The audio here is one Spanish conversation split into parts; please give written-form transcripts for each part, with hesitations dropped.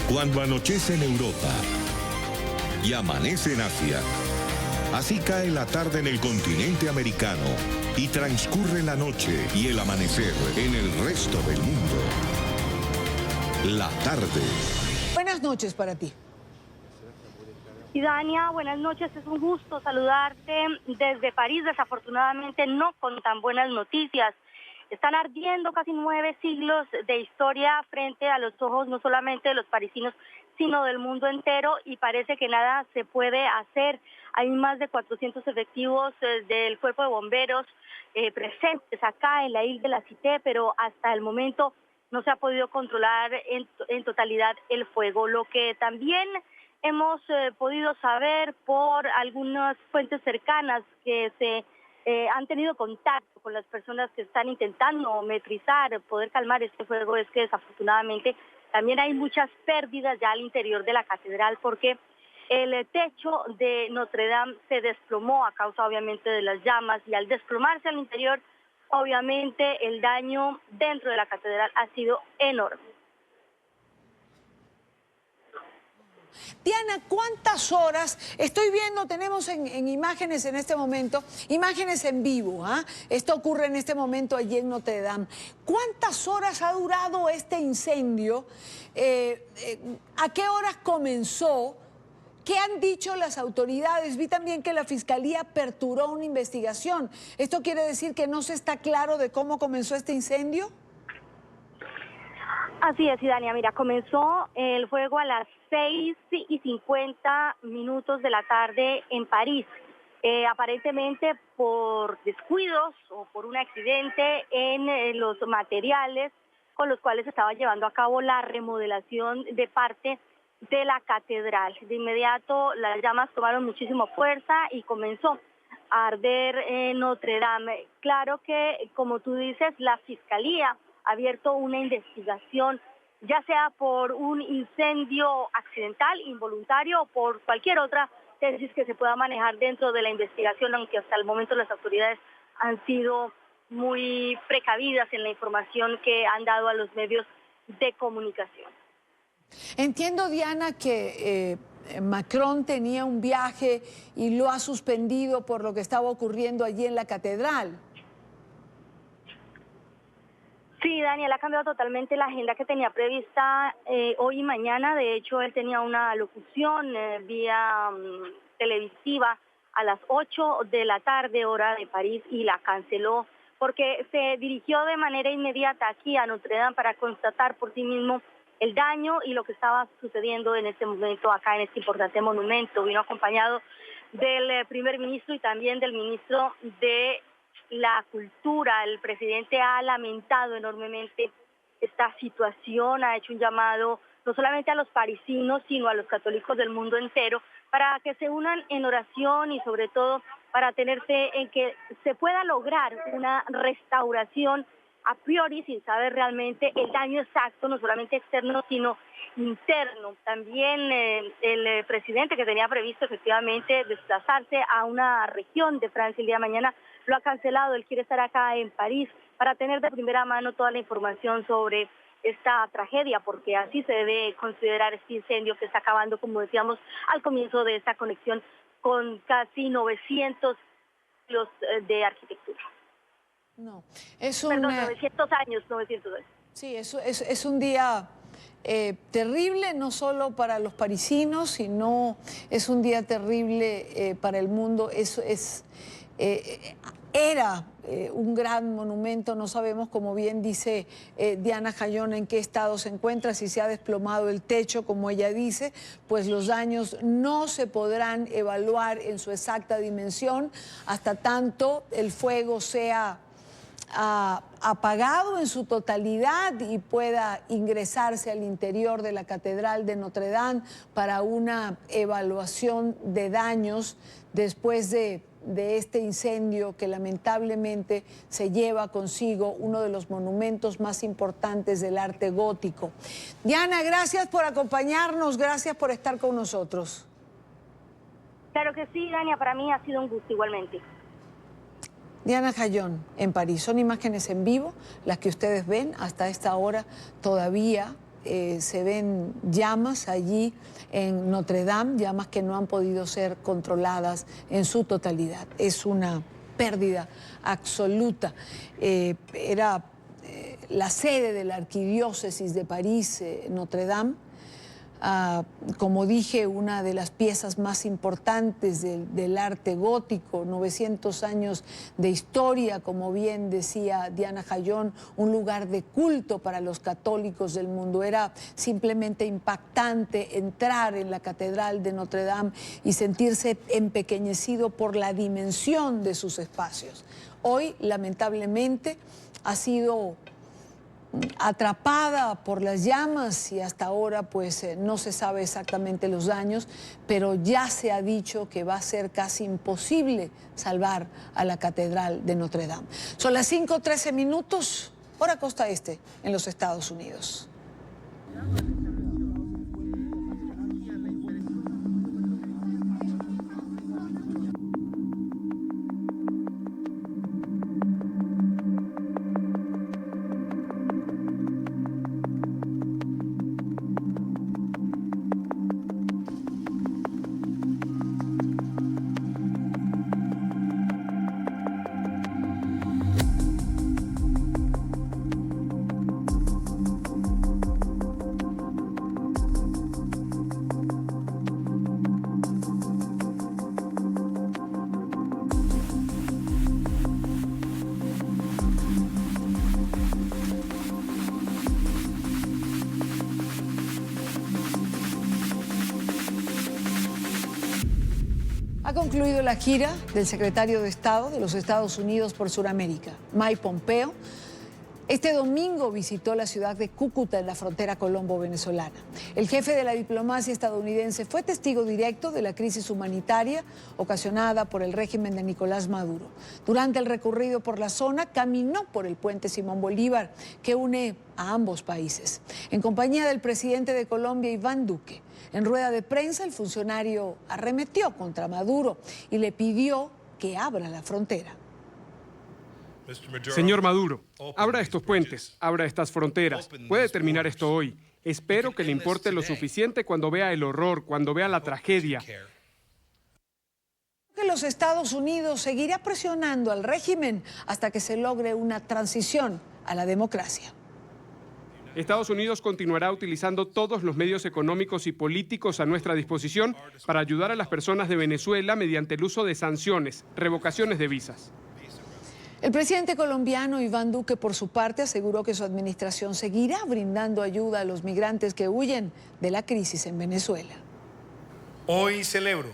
Cuando anochece en Europa y amanece en Asia, así cae la tarde en el continente americano y transcurre la noche y el amanecer en el resto del mundo. La tarde. Buenas noches para ti. Y Dania, buenas noches, es un gusto saludarte desde París, desafortunadamente no con tan buenas noticias. Están ardiendo casi 9 siglos de historia frente a los ojos no solamente de los parisinos, sino del mundo entero, y parece que nada se puede hacer. Hay más de 400 efectivos del Cuerpo de Bomberos presentes acá en la isla de la Cité, pero hasta el momento no se ha podido controlar en totalidad el fuego. Lo que también hemos podido saber por algunas fuentes cercanas que se han tenido contacto con las personas que están intentando metrizar, poder calmar este fuego, es que desafortunadamente también hay muchas pérdidas ya al interior de la catedral, porque el techo de Notre Dame se desplomó a causa obviamente de las llamas, y al desplomarse al interior, obviamente el daño dentro de la catedral ha sido enorme. Diana, ¿cuántas horas? Estoy viendo, tenemos en imágenes en este momento, imágenes en vivo, ¿ah? Esto ocurre en este momento allí en Notre Dame. ¿Cuántas horas ha durado este incendio? ¿A qué horas comenzó? ¿Qué han dicho las autoridades? Vi también que la Fiscalía aperturó una investigación. ¿Esto quiere decir que no se está claro de cómo comenzó este incendio? Así es, Dania. Mira, comenzó el fuego a las 6:50 de la tarde en París. Aparentemente por descuidos o por un accidente en los materiales con los cuales se estaba llevando a cabo la remodelación de parte de la catedral. De inmediato las llamas tomaron muchísima fuerza y comenzó a arder en Notre Dame. Claro que, como tú dices, la Fiscalía ha abierto una investigación, ya sea por un incendio accidental, involuntario, o por cualquier otra tesis que se pueda manejar dentro de la investigación, aunque hasta el momento las autoridades han sido muy precavidas en la información que han dado a los medios de comunicación. Entiendo, Diana, que Macron tenía un viaje y lo ha suspendido por lo que estaba ocurriendo allí en la catedral. Sí, Daniel, ha cambiado totalmente la agenda que tenía prevista hoy y mañana. De hecho, él tenía una locución vía televisiva a las 8 de la tarde, hora de París, y la canceló porque se dirigió de manera inmediata aquí a Notre Dame para constatar por sí mismo el daño y lo que estaba sucediendo en este momento acá en este importante monumento. Vino acompañado del primer ministro y también del ministro de la Cultura. El presidente ha lamentado enormemente esta situación, ha hecho un llamado no solamente a los parisinos, sino a los católicos del mundo entero para que se unan en oración y sobre todo para tener fe en que se pueda lograr una restauración a priori sin saber realmente el daño exacto, no solamente externo, sino interno. También el presidente, que tenía previsto efectivamente desplazarse a una región de Francia el día de mañana, lo ha cancelado. Él quiere estar acá en París para tener de primera mano toda la información sobre esta tragedia, porque así se debe considerar este incendio que está acabando, como decíamos al comienzo de esta conexión, con casi 900 años de arquitectura. No, es un... Perdón, 900 años. Sí, es un día terrible, no solo para los parisinos, sino es un día terrible para el mundo. Era un gran monumento, no sabemos, como bien dice Diana Jayón, en qué estado se encuentra, si se ha desplomado el techo, como ella dice, pues los daños no se podrán evaluar en su exacta dimensión hasta tanto el fuego sea apagado en su totalidad y pueda ingresarse al interior de la Catedral de Notre Dame para una evaluación de daños después de este incendio que lamentablemente se lleva consigo uno de los monumentos más importantes del arte gótico. Diana, gracias por acompañarnos, gracias por estar con nosotros. Claro que sí, Dania, para mí ha sido un gusto igualmente. Diana Jayón, en París. Son imágenes en vivo, las que ustedes ven hasta esta hora todavía se ven llamas allí en Notre Dame, llamas que no han podido ser controladas en su totalidad. Es una pérdida absoluta. Era la sede de la arquidiócesis de París, Notre Dame. Como dije, una de las piezas más importantes del arte gótico, 900 años de historia, como bien decía Diana Jayón, un lugar de culto para los católicos del mundo. Era simplemente impactante entrar en la catedral de Notre Dame y sentirse empequeñecido por la dimensión de sus espacios. Hoy, lamentablemente, ha sido atrapada por las llamas y hasta ahora pues no se sabe exactamente los daños, pero ya se ha dicho que va a ser casi imposible salvar a la catedral de Notre Dame. Son las 5:13 minutos, hora costa este, en los Estados Unidos. Ha concluido la gira del secretario de Estado de los Estados Unidos por Sudamérica, Mike Pompeo. Este domingo visitó la ciudad de Cúcuta en la frontera colombo-venezolana. El jefe de la diplomacia estadounidense fue testigo directo de la crisis humanitaria ocasionada por el régimen de Nicolás Maduro. Durante el recorrido por la zona, caminó por el puente Simón Bolívar, que une a ambos países, en compañía del presidente de Colombia, Iván Duque. En rueda de prensa, el funcionario arremetió contra Maduro y le pidió que abra la frontera. Señor Maduro, abra estos puentes, abra estas fronteras. Puede terminar esto hoy. Espero que le importe lo suficiente cuando vea el horror, cuando vea la tragedia. Que los Estados Unidos seguirá presionando al régimen hasta que se logre una transición a la democracia. Estados Unidos continuará utilizando todos los medios económicos y políticos a nuestra disposición para ayudar a las personas de Venezuela mediante el uso de sanciones, revocaciones de visas. El presidente colombiano Iván Duque, por su parte, aseguró que su administración seguirá brindando ayuda a los migrantes que huyen de la crisis en Venezuela. Hoy celebro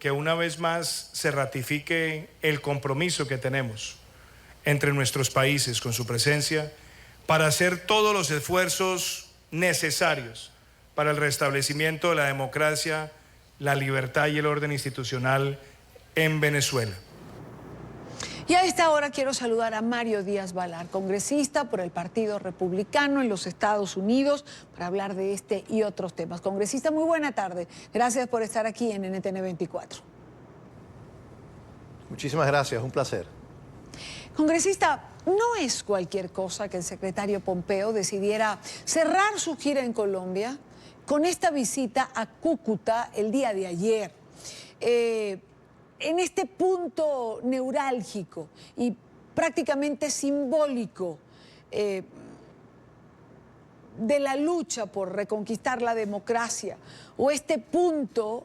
que una vez más se ratifique el compromiso que tenemos entre nuestros países con su presencia para hacer todos los esfuerzos necesarios para el restablecimiento de la democracia, la libertad y el orden institucional en Venezuela. Y a esta hora quiero saludar a Mario Díaz-Balart, congresista por el Partido Republicano en los Estados Unidos, para hablar de este y otros temas. Congresista, muy buena tarde. Gracias por estar aquí en NTN 24. Muchísimas gracias, un placer. Congresista, no es cualquier cosa que el secretario Pompeo decidiera cerrar su gira en Colombia con esta visita a Cúcuta el día de ayer. En este punto neurálgico y prácticamente simbólico de la lucha por reconquistar la democracia, o este punto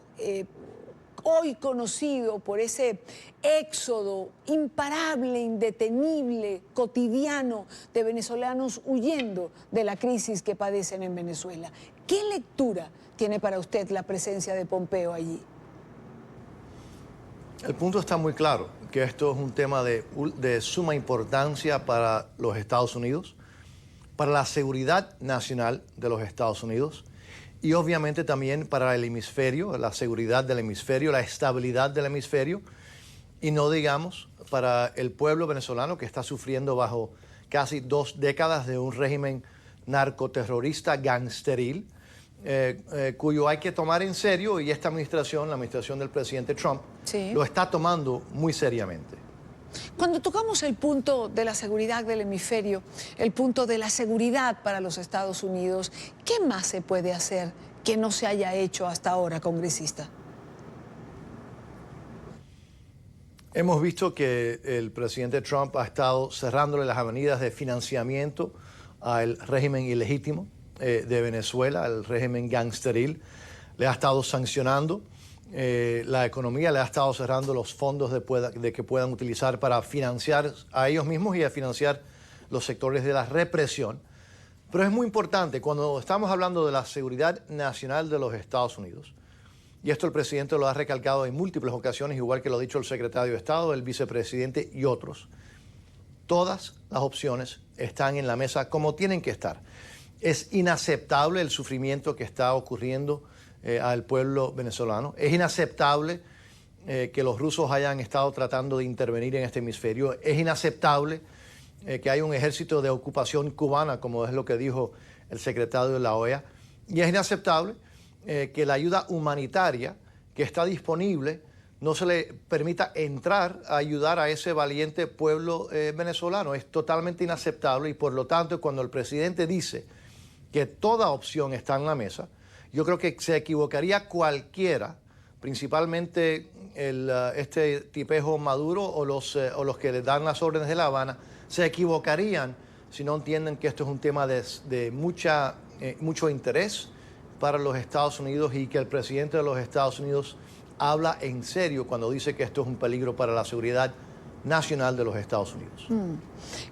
hoy conocido por ese éxodo imparable, indetenible, cotidiano de venezolanos huyendo de la crisis que padecen en Venezuela. ¿Qué lectura tiene para usted la presencia de Pompeo allí? El punto está muy claro, que esto es un tema de suma importancia para los Estados Unidos, para la seguridad nacional de los Estados Unidos y obviamente también para el hemisferio, la seguridad del hemisferio, la estabilidad del hemisferio y no digamos para el pueblo venezolano que está sufriendo bajo casi 2 décadas de un régimen narcoterrorista gangsteril, cuyo hay que tomar en serio y esta administración, la administración del presidente Trump, sí, lo está tomando muy seriamente. Cuando tocamos el punto de la seguridad del hemisferio, el punto de la seguridad para los Estados Unidos, ¿qué más se puede hacer que no se haya hecho hasta ahora, congresista? Hemos visto que el presidente Trump ha estado cerrándole las avenidas de financiamiento al régimen ilegítimo de Venezuela, al régimen gangsteril. Le ha estado sancionando la economía, le ha estado cerrando los fondos de que puedan utilizar para financiar a ellos mismos y a financiar los sectores de la represión. Pero es muy importante, cuando estamos hablando de la seguridad nacional de los Estados Unidos, y esto el presidente lo ha recalcado en múltiples ocasiones, igual que lo ha dicho el secretario de Estado, el vicepresidente y otros, todas las opciones están en la mesa como tienen que estar. Es inaceptable el sufrimiento que está ocurriendo al pueblo venezolano. Es inaceptable que los rusos hayan estado tratando de intervenir en este hemisferio. Es inaceptable que haya un ejército de ocupación cubana, como es lo que dijo el secretario de la OEA. Y es inaceptable que la ayuda humanitaria que está disponible no se le permita entrar a ayudar a ese valiente pueblo venezolano. Es totalmente inaceptable y por lo tanto cuando el presidente dice que toda opción está en la mesa, yo creo que se equivocaría cualquiera, principalmente este tipejo Maduro o los que le dan las órdenes de La Habana, se equivocarían si no entienden que esto es un tema de mucho interés para los Estados Unidos y que el presidente de los Estados Unidos habla en serio cuando dice que esto es un peligro para la seguridad nacional de los Estados Unidos.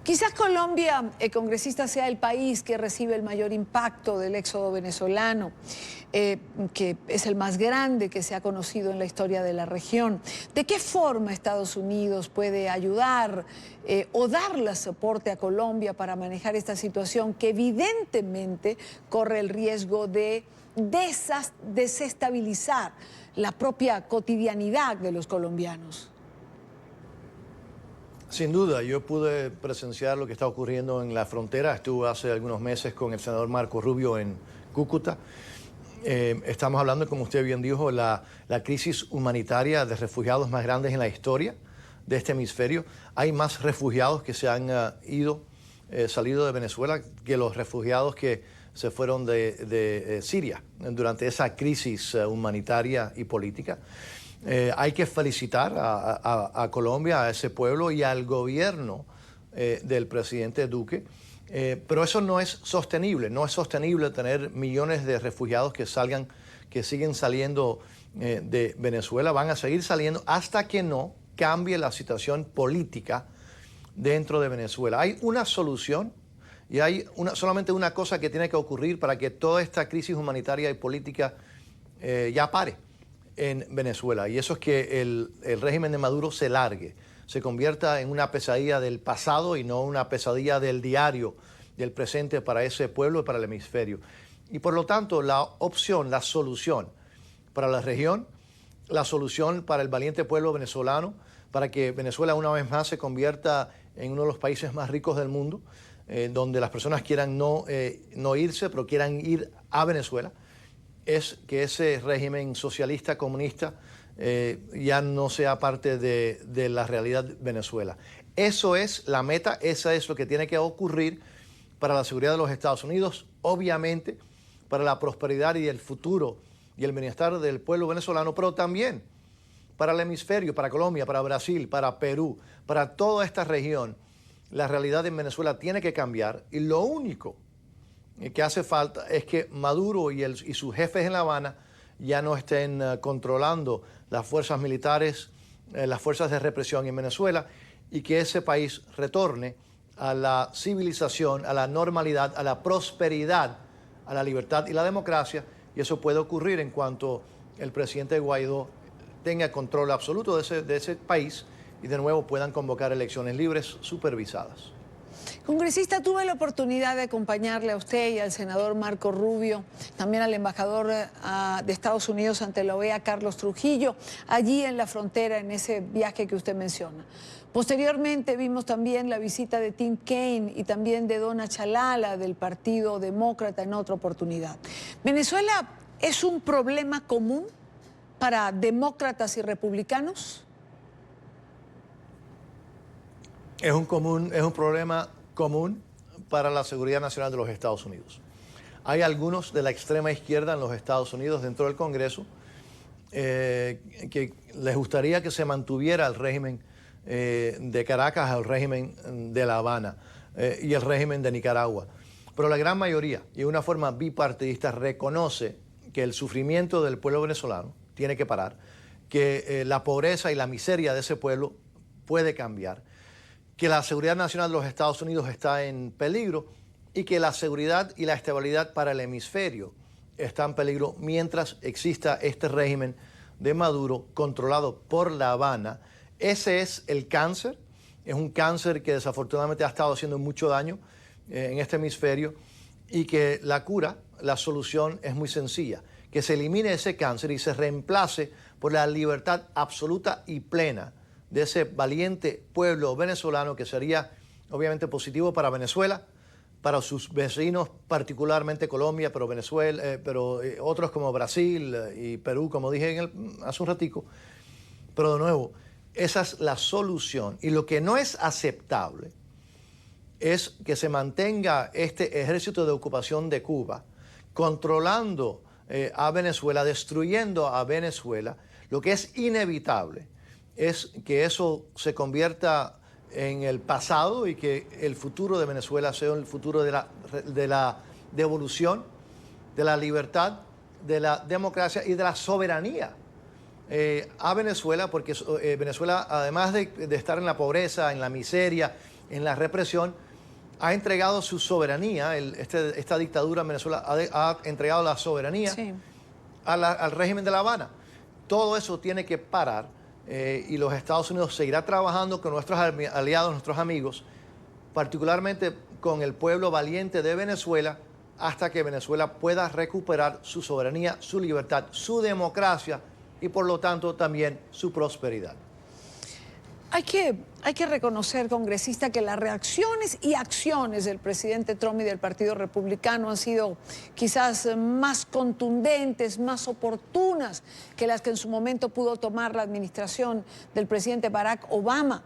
Quizás Colombia, congresista, sea el país que recibe el mayor impacto del éxodo venezolano, que es el más grande que se ha conocido en la historia de la región. ¿De qué forma Estados Unidos puede ayudar o darle soporte a Colombia para manejar esta situación que evidentemente corre el riesgo de desestabilizar la propia cotidianidad de los colombianos? Sin duda, yo pude presenciar lo que está ocurriendo en la frontera. Estuve hace algunos meses con el senador Marco Rubio en Cúcuta. Estamos hablando, como usted bien dijo, la crisis humanitaria de refugiados más grandes en la historia de este hemisferio. Hay más refugiados que se han salido de Venezuela que los refugiados que se fueron de Siria durante esa crisis humanitaria y política. Hay que felicitar a Colombia, a ese pueblo y al gobierno del presidente Duque, pero eso no es sostenible. No es sostenible tener millones de refugiados que siguen saliendo de Venezuela. Van a seguir saliendo hasta que no cambie la situación política dentro de Venezuela. Hay una solución y hay solamente una cosa que tiene que ocurrir para que toda esta crisis humanitaria y política ya pare en Venezuela, y eso es que el régimen de Maduro se largue, se convierta en una pesadilla del pasado y no una pesadilla del diario, del presente para ese pueblo y para el hemisferio. Y por lo tanto, la opción, la solución para la región, la solución para el valiente pueblo venezolano, para que Venezuela una vez más se convierta en uno de los países más ricos del mundo, donde las personas quieran no irse, pero quieran ir a Venezuela, es que ese régimen socialista, comunista, ya no sea parte de la realidad de Venezuela. Eso es la meta, eso es lo que tiene que ocurrir para la seguridad de los Estados Unidos, obviamente para la prosperidad y el futuro y el bienestar del pueblo venezolano, pero también para el hemisferio, para Colombia, para Brasil, para Perú, para toda esta región. La realidad en Venezuela tiene que cambiar y lo único que hace falta es que Maduro y sus jefes en La Habana ya no estén controlando las fuerzas militares, las fuerzas de represión en Venezuela, y que ese país retorne a la civilización, a la normalidad, a la prosperidad, a la libertad y la democracia, y eso puede ocurrir en cuanto el presidente Guaidó tenga control absoluto de ese país y de nuevo puedan convocar elecciones libres supervisadas. Congresista, tuve la oportunidad de acompañarle a usted y al senador Marco Rubio, también al embajador de Estados Unidos ante la OEA, Carlos Trujillo, allí en la frontera, en ese viaje que usted menciona. Posteriormente vimos también la visita de Tim Kaine y también de Donna Chalala del Partido Demócrata en otra oportunidad. ¿Venezuela es un problema común para demócratas y republicanos? es un problema común para la seguridad nacional de los Estados Unidos. Hay algunos de la extrema izquierda en los Estados Unidos dentro del Congreso que les gustaría que se mantuviera el régimen de Caracas, el régimen de La Habana y el régimen de Nicaragua. Pero la gran mayoría, y de una forma bipartidista, reconoce que el sufrimiento del pueblo venezolano tiene que parar, que la pobreza y la miseria de ese pueblo puede cambiar, que la seguridad nacional de los Estados Unidos está en peligro y que la seguridad y la estabilidad para el hemisferio está en peligro mientras exista este régimen de Maduro controlado por La Habana. Ese es el cáncer, es un cáncer que desafortunadamente ha estado haciendo mucho daño en este hemisferio y que la cura, la solución es muy sencilla, que se elimine ese cáncer y se reemplace por la libertad absoluta y plena de ese valiente pueblo venezolano, que sería obviamente positivo para Venezuela, para sus vecinos, particularmente Colombia, pero Venezuela, otros como Brasil y Perú, como dije hace un ratico. Pero de nuevo, esa es la solución. Y lo que no es aceptable es que se mantenga este ejército de ocupación de Cuba controlando a Venezuela, destruyendo a Venezuela. Lo que es inevitable es que eso se convierta en el pasado y que el futuro de Venezuela sea el futuro de la devolución, de la libertad, de la democracia y de la soberanía a Venezuela, porque Venezuela, además de estar en la pobreza, en la miseria, en la represión, ha entregado su soberanía. Esta dictadura en Venezuela ha entregado la soberanía al régimen de La Habana. Todo eso tiene que parar. Y los Estados Unidos seguirá trabajando con nuestros aliados, nuestros amigos, particularmente con el pueblo valiente de Venezuela, hasta que Venezuela pueda recuperar su soberanía, su libertad, su democracia y por lo tanto también su prosperidad. Hay que reconocer, congresista, que las reacciones y acciones del presidente Trump y del Partido Republicano han sido quizás más contundentes, más oportunas que las que en su momento pudo tomar la administración del presidente Barack Obama.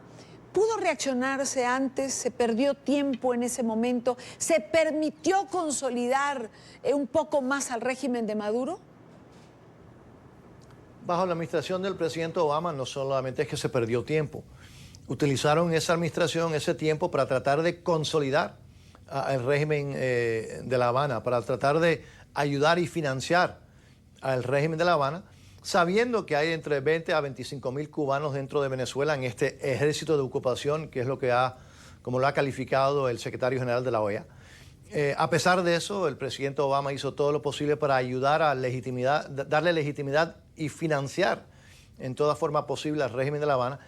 ¿Pudo reaccionarse antes? ¿Se perdió tiempo en ese momento? ¿Se permitió consolidar un poco más al régimen de Maduro? Bajo la administración del presidente Obama no solamente es que se perdió tiempo, utilizaron esa administración, ese tiempo para tratar de consolidar el régimen de La Habana, para tratar de ayudar y financiar al régimen de La Habana, sabiendo que hay entre 20 a 25 mil cubanos dentro de Venezuela en este ejército de ocupación, que es como lo ha calificado el secretario general de la OEA. A pesar de eso, el presidente Obama hizo todo lo posible para ayudar a darle legitimidad y financiar en toda forma posible al régimen de La Habana.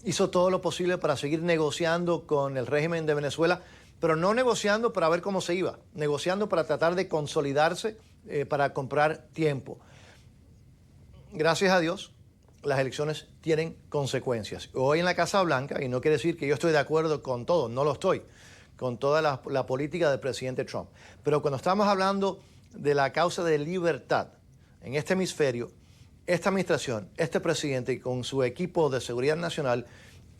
Hizo todo lo posible para seguir negociando con el régimen de Venezuela, pero no negociando para ver cómo se iba, negociando para tratar de consolidarse, para comprar tiempo. Gracias a Dios, las elecciones tienen consecuencias. Hoy en la Casa Blanca, y no quiere decir que yo estoy de acuerdo con todo, no lo estoy, con toda la política del presidente Trump. Pero cuando estamos hablando de la causa de libertad en este hemisferio, esta administración, este presidente y con su equipo de seguridad nacional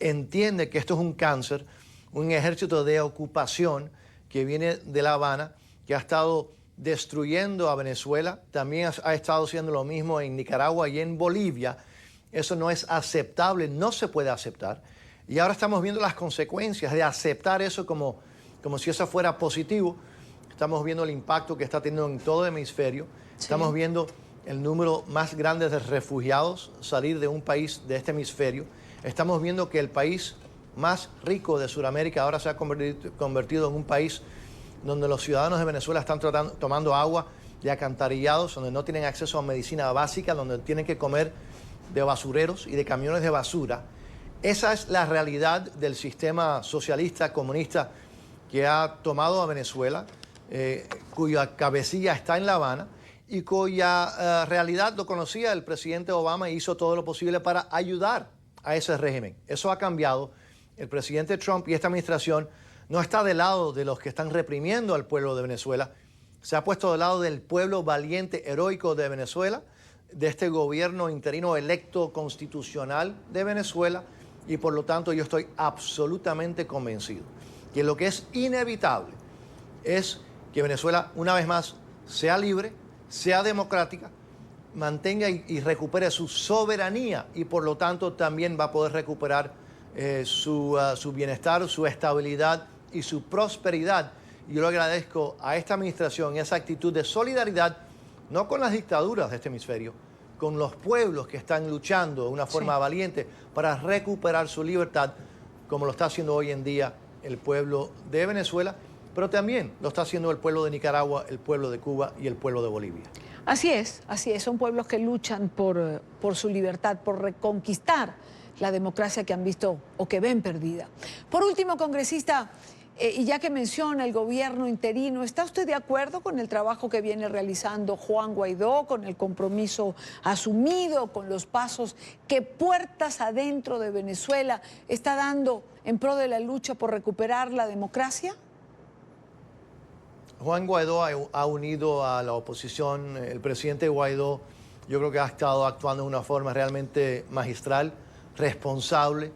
entiende que esto es un cáncer, un ejército de ocupación que viene de La Habana, que ha estado destruyendo a Venezuela, también ha estado haciendo lo mismo en Nicaragua y en Bolivia. Eso no es aceptable, no se puede aceptar. Y ahora estamos viendo las consecuencias de aceptar eso como si eso fuera positivo. Estamos viendo el impacto que está teniendo en todo el hemisferio. Sí. Estamos viendo el número más grande de refugiados salir de un país de este hemisferio. Estamos viendo que el país más rico de Sudamérica ahora se ha convertido en un país donde los ciudadanos de Venezuela están tomando agua de alcantarillados, donde no tienen acceso a medicina básica, donde tienen que comer de basureros y de camiones de basura. Esa es la realidad del sistema socialista, comunista, que ha tomado a Venezuela, cuya cabecilla está en La Habana y cuya realidad lo conocía el presidente Obama y hizo todo lo posible para ayudar a ese régimen. Eso ha cambiado. El presidente Trump y esta administración no está del lado de los que están reprimiendo al pueblo de Venezuela. Se ha puesto del lado del pueblo valiente, heroico de Venezuela, de este gobierno interino electo constitucional de Venezuela, y por lo tanto yo estoy absolutamente convencido que lo que es inevitable es que Venezuela, una vez más, sea libre, sea democrática, mantenga y recupere su soberanía y por lo tanto también va a poder recuperar su bienestar, su estabilidad y su prosperidad. Y yo le agradezco a esta administración esa actitud de solidaridad, no con las dictaduras de este hemisferio, con los pueblos que están luchando de una forma valiente para recuperar su libertad, como lo está haciendo hoy en día el pueblo de Venezuela, pero también lo está haciendo el pueblo de Nicaragua, el pueblo de Cuba y el pueblo de Bolivia. Así es, son pueblos que luchan por su libertad, por reconquistar la democracia que han visto o que ven perdida. Por último, congresista, y ya que menciona el gobierno interino, ¿está usted de acuerdo con el trabajo que viene realizando Juan Guaidó, con el compromiso asumido, con los pasos que puertas adentro de Venezuela está dando en pro de la lucha por recuperar la democracia? Juan Guaidó ha unido a la oposición. El presidente Guaidó yo creo que ha estado actuando de una forma realmente magistral, responsable,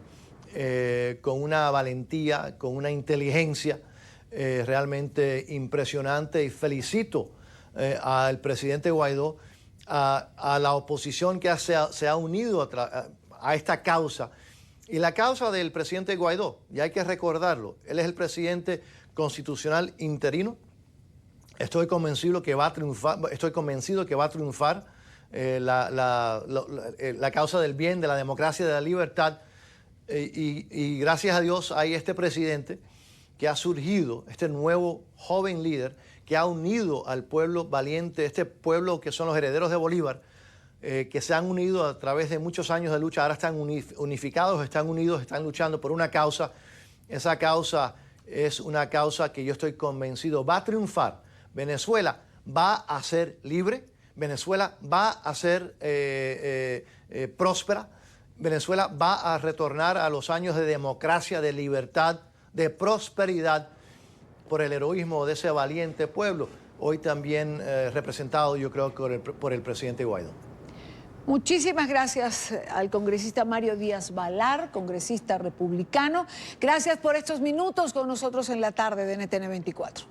con una valentía, con una inteligencia realmente impresionante y felicito al presidente Guaidó, a la oposición que se ha unido a esta causa. Y la causa del presidente Guaidó, y hay que recordarlo, él es el presidente constitucional interino. Estoy convencido que va a triunfar, la causa del bien, de la democracia, de la libertad. Y gracias a Dios hay este presidente que ha surgido, este nuevo joven líder que ha unido al pueblo valiente, este pueblo que son los herederos de Bolívar, que se han unido a través de muchos años de lucha, ahora están unificados, están unidos, están luchando por una causa. Esa causa es una causa que yo estoy convencido va a triunfar. Venezuela va a ser libre, Venezuela va a ser próspera, Venezuela va a retornar a los años de democracia, de libertad, de prosperidad por el heroísmo de ese valiente pueblo, hoy también representado yo creo por el presidente Guaidó. Muchísimas gracias al congresista Mario Díaz Balar, congresista republicano. Gracias por estos minutos con nosotros en la tarde de NTN 24.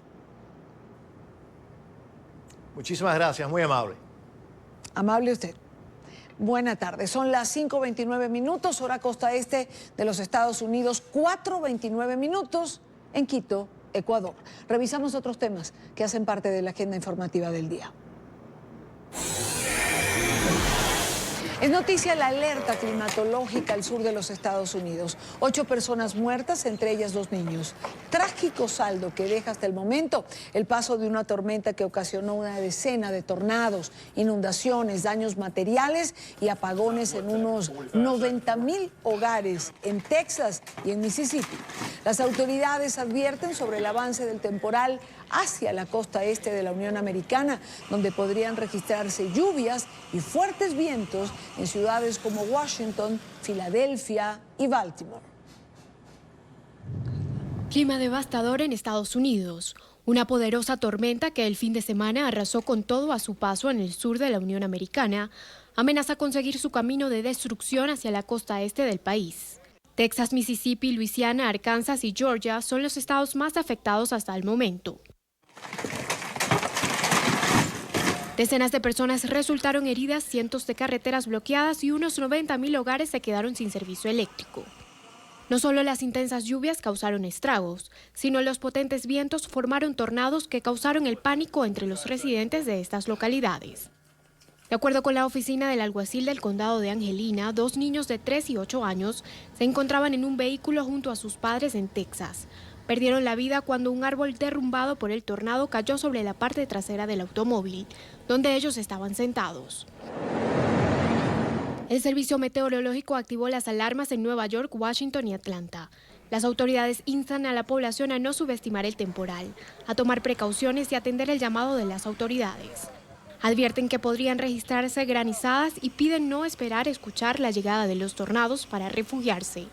Muchísimas gracias, muy amable. Amable usted. Buena tarde. Son las 5:29 minutos, hora costa este de los Estados Unidos, 4:29 minutos en Quito, Ecuador. Revisamos otros temas que hacen parte de la agenda informativa del día. Es noticia la alerta climatológica al sur de los Estados Unidos. 8 personas muertas, entre ellas 2 niños. Trágico saldo que deja hasta el momento el paso de una tormenta que ocasionó una decena de tornados, inundaciones, daños materiales y apagones en unos 90,000 hogares en Texas y en Mississippi. Las autoridades advierten sobre el avance del temporal hacia la costa este de la Unión Americana, donde podrían registrarse lluvias y fuertes vientos en ciudades como Washington, Filadelfia y Baltimore. Clima devastador en Estados Unidos. Una poderosa tormenta que el fin de semana arrasó con todo a su paso en el sur de la Unión Americana amenaza con seguir su camino de destrucción hacia la costa este del país. Texas, Mississippi, Luisiana, Arkansas y Georgia son los estados más afectados hasta el momento. Decenas de personas resultaron heridas, cientos de carreteras bloqueadas y unos 90,000 hogares se quedaron sin servicio eléctrico. No solo las intensas lluvias causaron estragos, sino los potentes vientos formaron tornados que causaron el pánico entre los residentes de estas localidades. De acuerdo con la oficina del alguacil del condado de Angelina, 2 niños de 3 y 8 años se encontraban en un vehículo junto a sus padres en Texas. Perdieron la vida cuando un árbol derrumbado por el tornado cayó sobre la parte trasera del automóvil, donde ellos estaban sentados. El servicio meteorológico activó las alarmas en Nueva York, Washington y Atlanta. Las autoridades instan a la población a no subestimar el temporal, a tomar precauciones y atender el llamado de las autoridades. Advierten que podrían registrarse granizadas y piden no esperar escuchar la llegada de los tornados para refugiarse,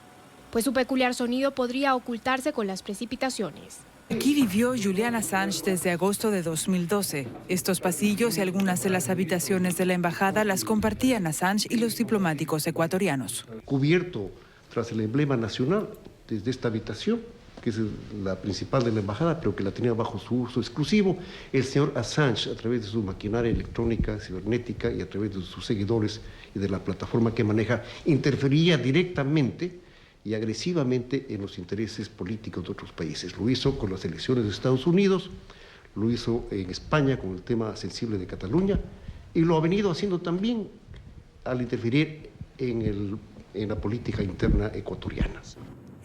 pues su peculiar sonido podría ocultarse con las precipitaciones. Aquí vivió Julian Assange desde agosto de 2012. Estos pasillos y algunas de las habitaciones de la embajada las compartían Assange y los diplomáticos ecuatorianos. Cubierto tras el emblema nacional, desde esta habitación, que es la principal de la embajada, pero que la tenía bajo su uso exclusivo, el señor Assange, a través de su maquinaria electrónica, cibernética y a través de sus seguidores y de la plataforma que maneja, interfería directamente y agresivamente en los intereses políticos de otros países. Lo hizo con las elecciones de Estados Unidos, lo hizo en España con el tema sensible de Cataluña y lo ha venido haciendo también al interferir en la política interna ecuatoriana.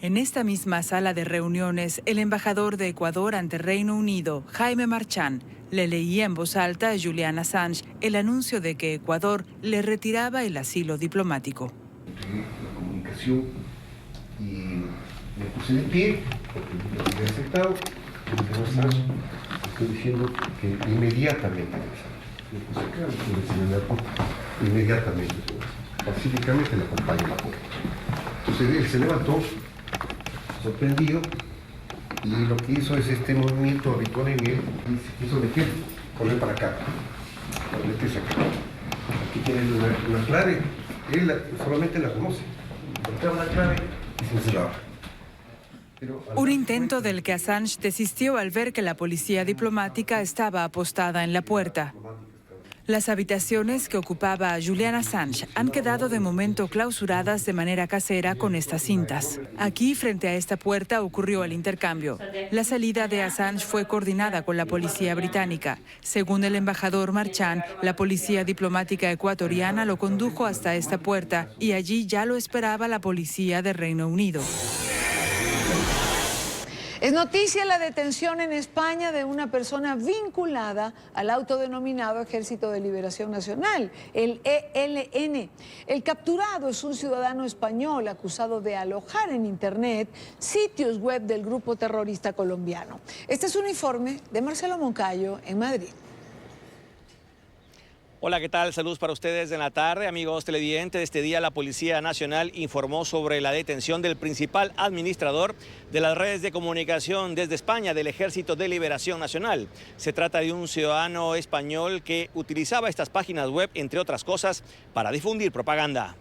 En esta misma sala de reuniones, el embajador de Ecuador ante Reino Unido, Jaime Marchán, le leía en voz alta a Julian Assange el anuncio de que Ecuador le retiraba el asilo diplomático. La comunicación y me puse de pie, porque lo había aceptado, el señor Assange, estoy diciendo que inmediatamente, me puse acá, inmediatamente, pacíficamente le acompaño a la puerta. Entonces él se levantó, sorprendido, y lo que hizo es este movimiento habitual en él, y se quiso meter, correr para acá, para meterse acá. Aquí tiene una clave, él solamente la conoce, encontraba una clave y se encerraba. Un intento del que Assange desistió al ver que la policía diplomática estaba apostada en la puerta. Las habitaciones que ocupaba Julian Assange han quedado de momento clausuradas de manera casera con estas cintas. Aquí, frente a esta puerta, ocurrió el intercambio. La salida de Assange fue coordinada con la policía británica. Según el embajador Marchán, la policía diplomática ecuatoriana lo condujo hasta esta puerta y allí ya lo esperaba la policía de Reino Unido. Es noticia la detención en España de una persona vinculada al autodenominado Ejército de Liberación Nacional, el ELN. El capturado es un ciudadano español acusado de alojar en Internet sitios web del grupo terrorista colombiano. Este es un informe de Marcelo Moncayo en Madrid. Hola, ¿qué tal? Saludos para ustedes en la tarde. Amigos televidentes, este día la Policía Nacional informó sobre la detención del principal administrador de las redes de comunicación desde España del Ejército de Liberación Nacional. Se trata de un ciudadano español que utilizaba estas páginas web, entre otras cosas, para difundir propaganda.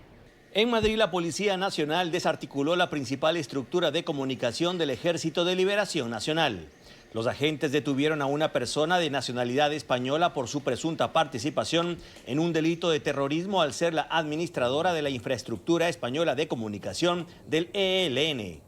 En Madrid, la Policía Nacional desarticuló la principal estructura de comunicación del Ejército de Liberación Nacional. Los agentes detuvieron a una persona de nacionalidad española por su presunta participación en un delito de terrorismo al ser la administradora de la infraestructura española de comunicación del ELN.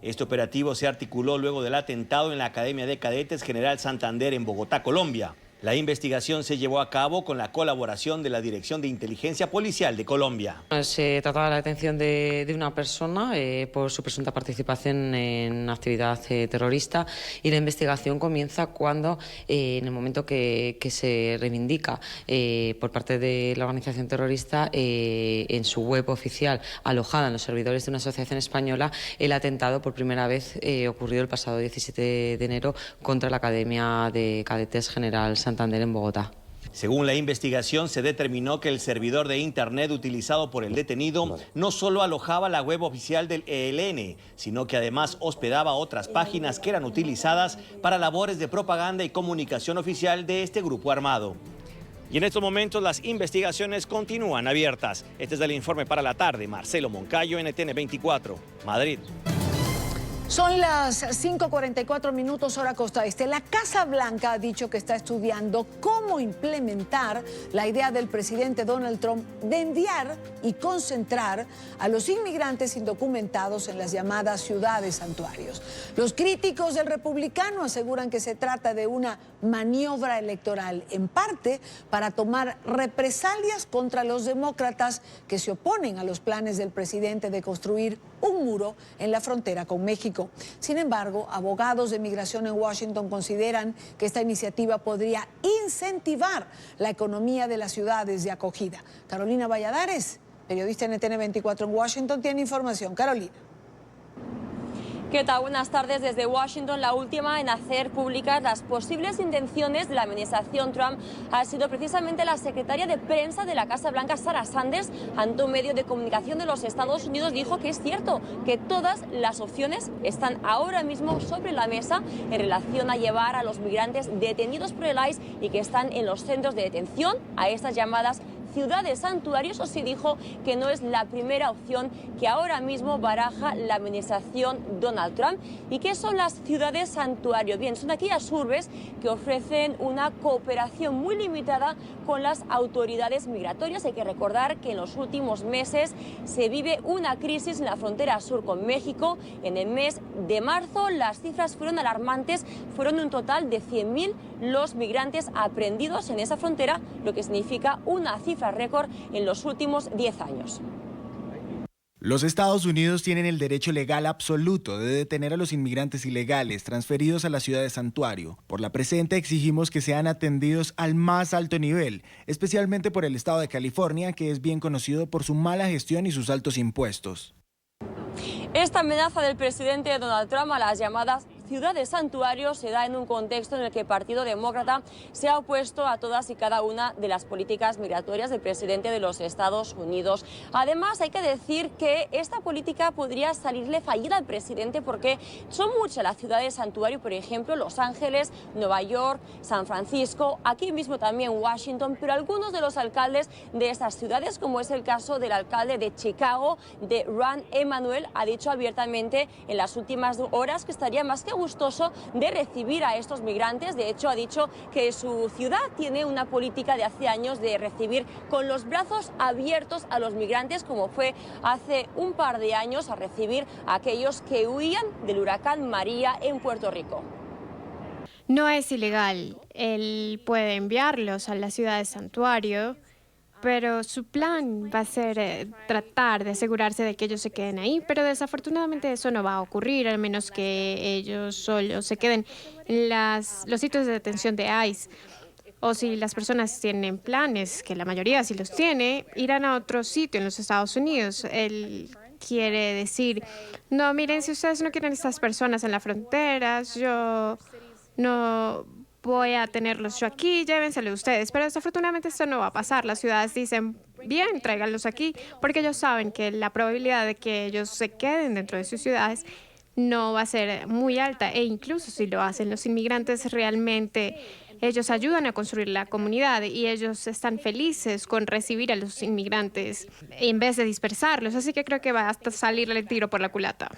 Este operativo se articuló luego del atentado en la Academia de Cadetes General Santander en Bogotá, Colombia. La investigación se llevó a cabo con la colaboración de la Dirección de Inteligencia Policial de Colombia. Se trataba de la detención de una persona por su presunta participación en actividad terrorista y la investigación comienza cuando, en el momento que se reivindica por parte de la organización terrorista en su web oficial alojada en los servidores de una asociación española, el atentado por primera vez ocurrió el pasado 17 de enero contra la Academia de Cadetes General Santander en Bogotá. Según la investigación, se determinó que el servidor de Internet utilizado por el detenido no solo alojaba la web oficial del ELN, sino que además hospedaba otras páginas que eran utilizadas para labores de propaganda y comunicación oficial de este grupo armado. Y en estos momentos las investigaciones continúan abiertas. Este es el informe para la tarde. Marcelo Moncayo, NTN 24, Madrid. Son las 5:44 minutos hora Costa Este. La Casa Blanca ha dicho que está estudiando cómo implementar la idea del presidente Donald Trump de enviar y concentrar a los inmigrantes indocumentados en las llamadas ciudades santuarios. Los críticos del republicano aseguran que se trata de una maniobra electoral, en parte para tomar represalias contra los demócratas que se oponen a los planes del presidente de construir un muro en la frontera con México. Sin embargo, abogados de migración en Washington consideran que esta iniciativa podría incentivar la economía de las ciudades de acogida. Carolina Valladares, periodista NTN 24 en Washington, tiene información. Carolina. ¿Qué tal? Buenas tardes desde Washington. La última en hacer públicas las posibles intenciones de la administración Trump ha sido precisamente la secretaria de prensa de la Casa Blanca, Sarah Sanders, ante un medio de comunicación de los Estados Unidos. Dijo que es cierto que todas las opciones están ahora mismo sobre la mesa en relación a llevar a los migrantes detenidos por el ICE y que están en los centros de detención a estas llamadas ciudades santuario. Eso sí, dijo que no es la primera opción que ahora mismo baraja la administración Donald Trump. ¿Y qué son las ciudades santuario? Bien, son aquellas urbes que ofrecen una cooperación muy limitada con las autoridades migratorias. Hay que recordar que en los últimos meses se vive una crisis en la frontera sur con México. En el mes de marzo las cifras fueron alarmantes, fueron un total de 100.000 los migrantes aprehendidos en esa frontera, lo que significa una cifra récord en los últimos 10 años. Los Estados Unidos tienen el derecho legal absoluto de detener a los inmigrantes ilegales transferidos a la ciudad de santuario. Por la presente exigimos que sean atendidos al más alto nivel, especialmente por el estado de California, que es bien conocido por su mala gestión y sus altos impuestos. Esta amenaza del presidente Donald Trump a las llamadas ciudades santuario se da en un contexto en el que el Partido Demócrata se ha opuesto a todas y cada una de las políticas migratorias del presidente de los Estados Unidos. Además, hay que decir que esta política podría salirle fallida al presidente porque son muchas las ciudades santuario, por ejemplo, Los Ángeles, Nueva York, San Francisco, aquí mismo también Washington, pero algunos de los alcaldes de estas ciudades, como es el caso del alcalde de Chicago, de Rahm Emanuel, ha dicho abiertamente en las últimas horas que estaría más que gustoso de recibir a estos migrantes. De hecho, ha dicho que su ciudad tiene una política de hace años de recibir con los brazos abiertos a los migrantes, como fue hace un par de años a recibir a aquellos que huían del huracán María en Puerto Rico. No es ilegal. Él puede enviarlos a la ciudad de santuario, pero su plan va a ser tratar de asegurarse de que ellos se queden ahí, pero desafortunadamente eso no va a ocurrir, al menos que ellos solo se queden en los sitios de detención de ICE. O si las personas tienen planes, que la mayoría sí los tiene, irán a otro sitio en los Estados Unidos. Él quiere decir, no, miren, si ustedes no quieren estas personas en las fronteras, yo no voy a tenerlos yo aquí, llévenselos ustedes. Pero desafortunadamente esto no va a pasar. Las ciudades dicen, bien, tráiganlos aquí, porque ellos saben que la probabilidad de que ellos se queden dentro de sus ciudades no va a ser muy alta. E incluso si lo hacen, los inmigrantes realmente, ellos ayudan a construir la comunidad y ellos están felices con recibir a los inmigrantes en vez de dispersarlos. Así que creo que va a salirle el tiro por la culata.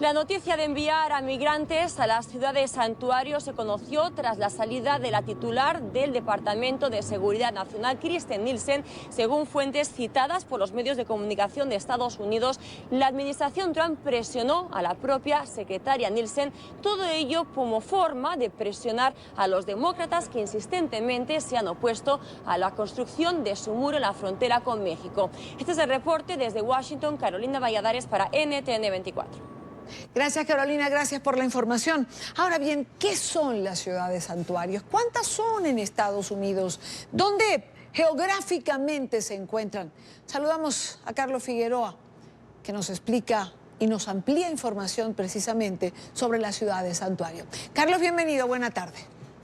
La noticia de enviar a migrantes a las ciudades santuario se conoció tras la salida de la titular del Departamento de Seguridad Nacional, Kirstjen Nielsen. Según fuentes citadas por los medios de comunicación de Estados Unidos, la administración Trump presionó a la propia secretaria Nielsen, todo ello como forma de presionar a los demócratas que insistentemente se han opuesto a la construcción de su muro en la frontera con México. Este es el reporte desde Washington, Carolina Valladares para NTN 24. Gracias, Carolina, gracias por la información. Ahora bien, ¿qué son las ciudades santuarios? ¿Cuántas son en Estados Unidos? ¿Dónde geográficamente se encuentran? Saludamos a Carlos Figueroa, que nos explica y nos amplía información precisamente sobre las ciudades santuario. Carlos, bienvenido, buena tarde.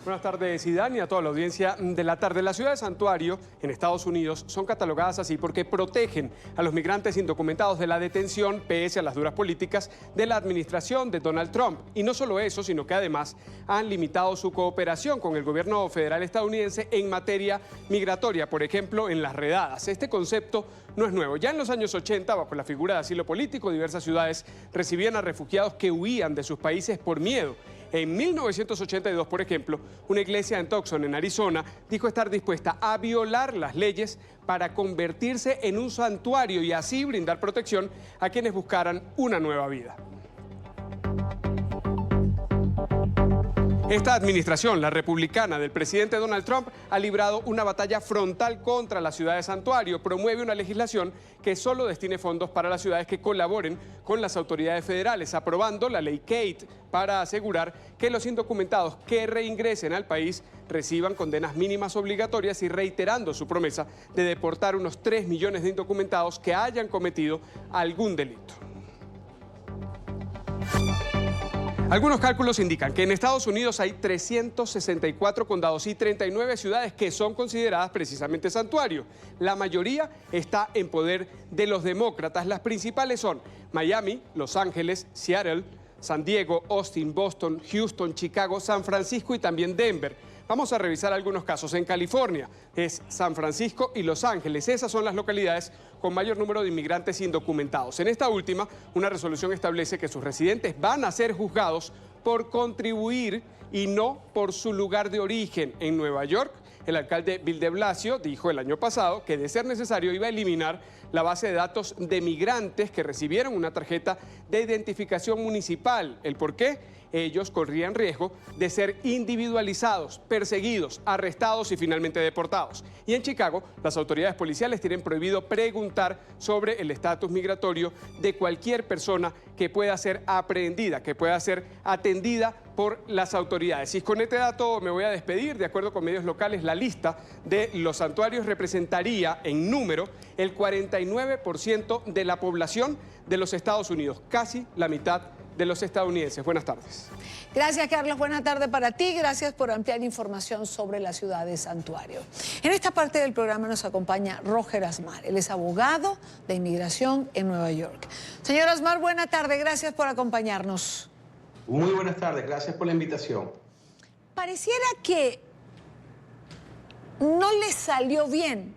Buenas tardes, Idán, y a toda la audiencia de la tarde. Las ciudades santuario en Estados Unidos son catalogadas así porque protegen a los migrantes indocumentados de la detención, pese a las duras políticas de la administración de Donald Trump. Y no solo eso, sino que además han limitado su cooperación con el gobierno federal estadounidense en materia migratoria, por ejemplo, en las redadas. Este concepto no es nuevo. Ya en los años 80, bajo la figura de asilo político, diversas ciudades recibían a refugiados que huían de sus países por miedo. En 1982, por ejemplo, una iglesia en Tucson, en Arizona, dijo estar dispuesta a violar las leyes para convertirse en un santuario y así brindar protección a quienes buscaran una nueva vida. Esta administración, la republicana del presidente Donald Trump, ha librado una batalla frontal contra la ciudad de santuario. Promueve una legislación que solo destine fondos para las ciudades que colaboren con las autoridades federales, aprobando la ley Kate para asegurar que los indocumentados que reingresen al país reciban condenas mínimas obligatorias y reiterando su promesa de deportar unos 3 millones de indocumentados que hayan cometido algún delito. Algunos cálculos indican que en Estados Unidos hay 364 condados y 39 ciudades que son consideradas precisamente santuario. La mayoría está en poder de los demócratas. Las principales son Miami, Los Ángeles, Seattle, San Diego, Austin, Boston, Houston, Chicago, San Francisco y también Denver. Vamos a revisar algunos casos. En California es San Francisco y Los Ángeles. Esas son las localidades con mayor número de inmigrantes indocumentados. En esta última, una resolución establece que sus residentes van a ser juzgados por contribuir y no por su lugar de origen. En Nueva York, el alcalde Bill de Blasio dijo el año pasado que, de ser necesario, iba a eliminar la base de datos de migrantes que recibieron una tarjeta de identificación municipal. ¿El por qué? Ellos corrían riesgo de ser individualizados, perseguidos, arrestados y finalmente deportados. Y en Chicago, las autoridades policiales tienen prohibido preguntar sobre el estatus migratorio de cualquier persona que pueda ser aprehendida, que pueda ser atendida por las autoridades. Y con este dato me voy a despedir. De acuerdo con medios locales, la lista de los santuarios representaría en número el 49% de la población de los Estados Unidos, casi la mitad de los estadounidenses. Buenas tardes. Gracias, Carlos. Buenas tardes para ti. Gracias por ampliar información sobre la ciudad de Santuario. En esta parte del programa nos acompaña Roger Asmar. Él es abogado de inmigración en Nueva York. Señor Asmar, buena tarde. Gracias por acompañarnos. Muy buenas tardes. Gracias por la invitación. Pareciera que no le salió bien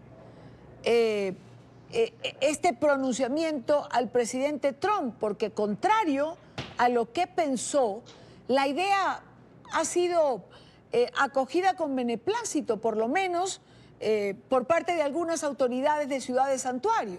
este pronunciamiento al presidente Trump, porque contrario a lo que pensó, la idea ha sido acogida con beneplácito, por lo menos por parte de algunas autoridades de Ciudad de Santuario.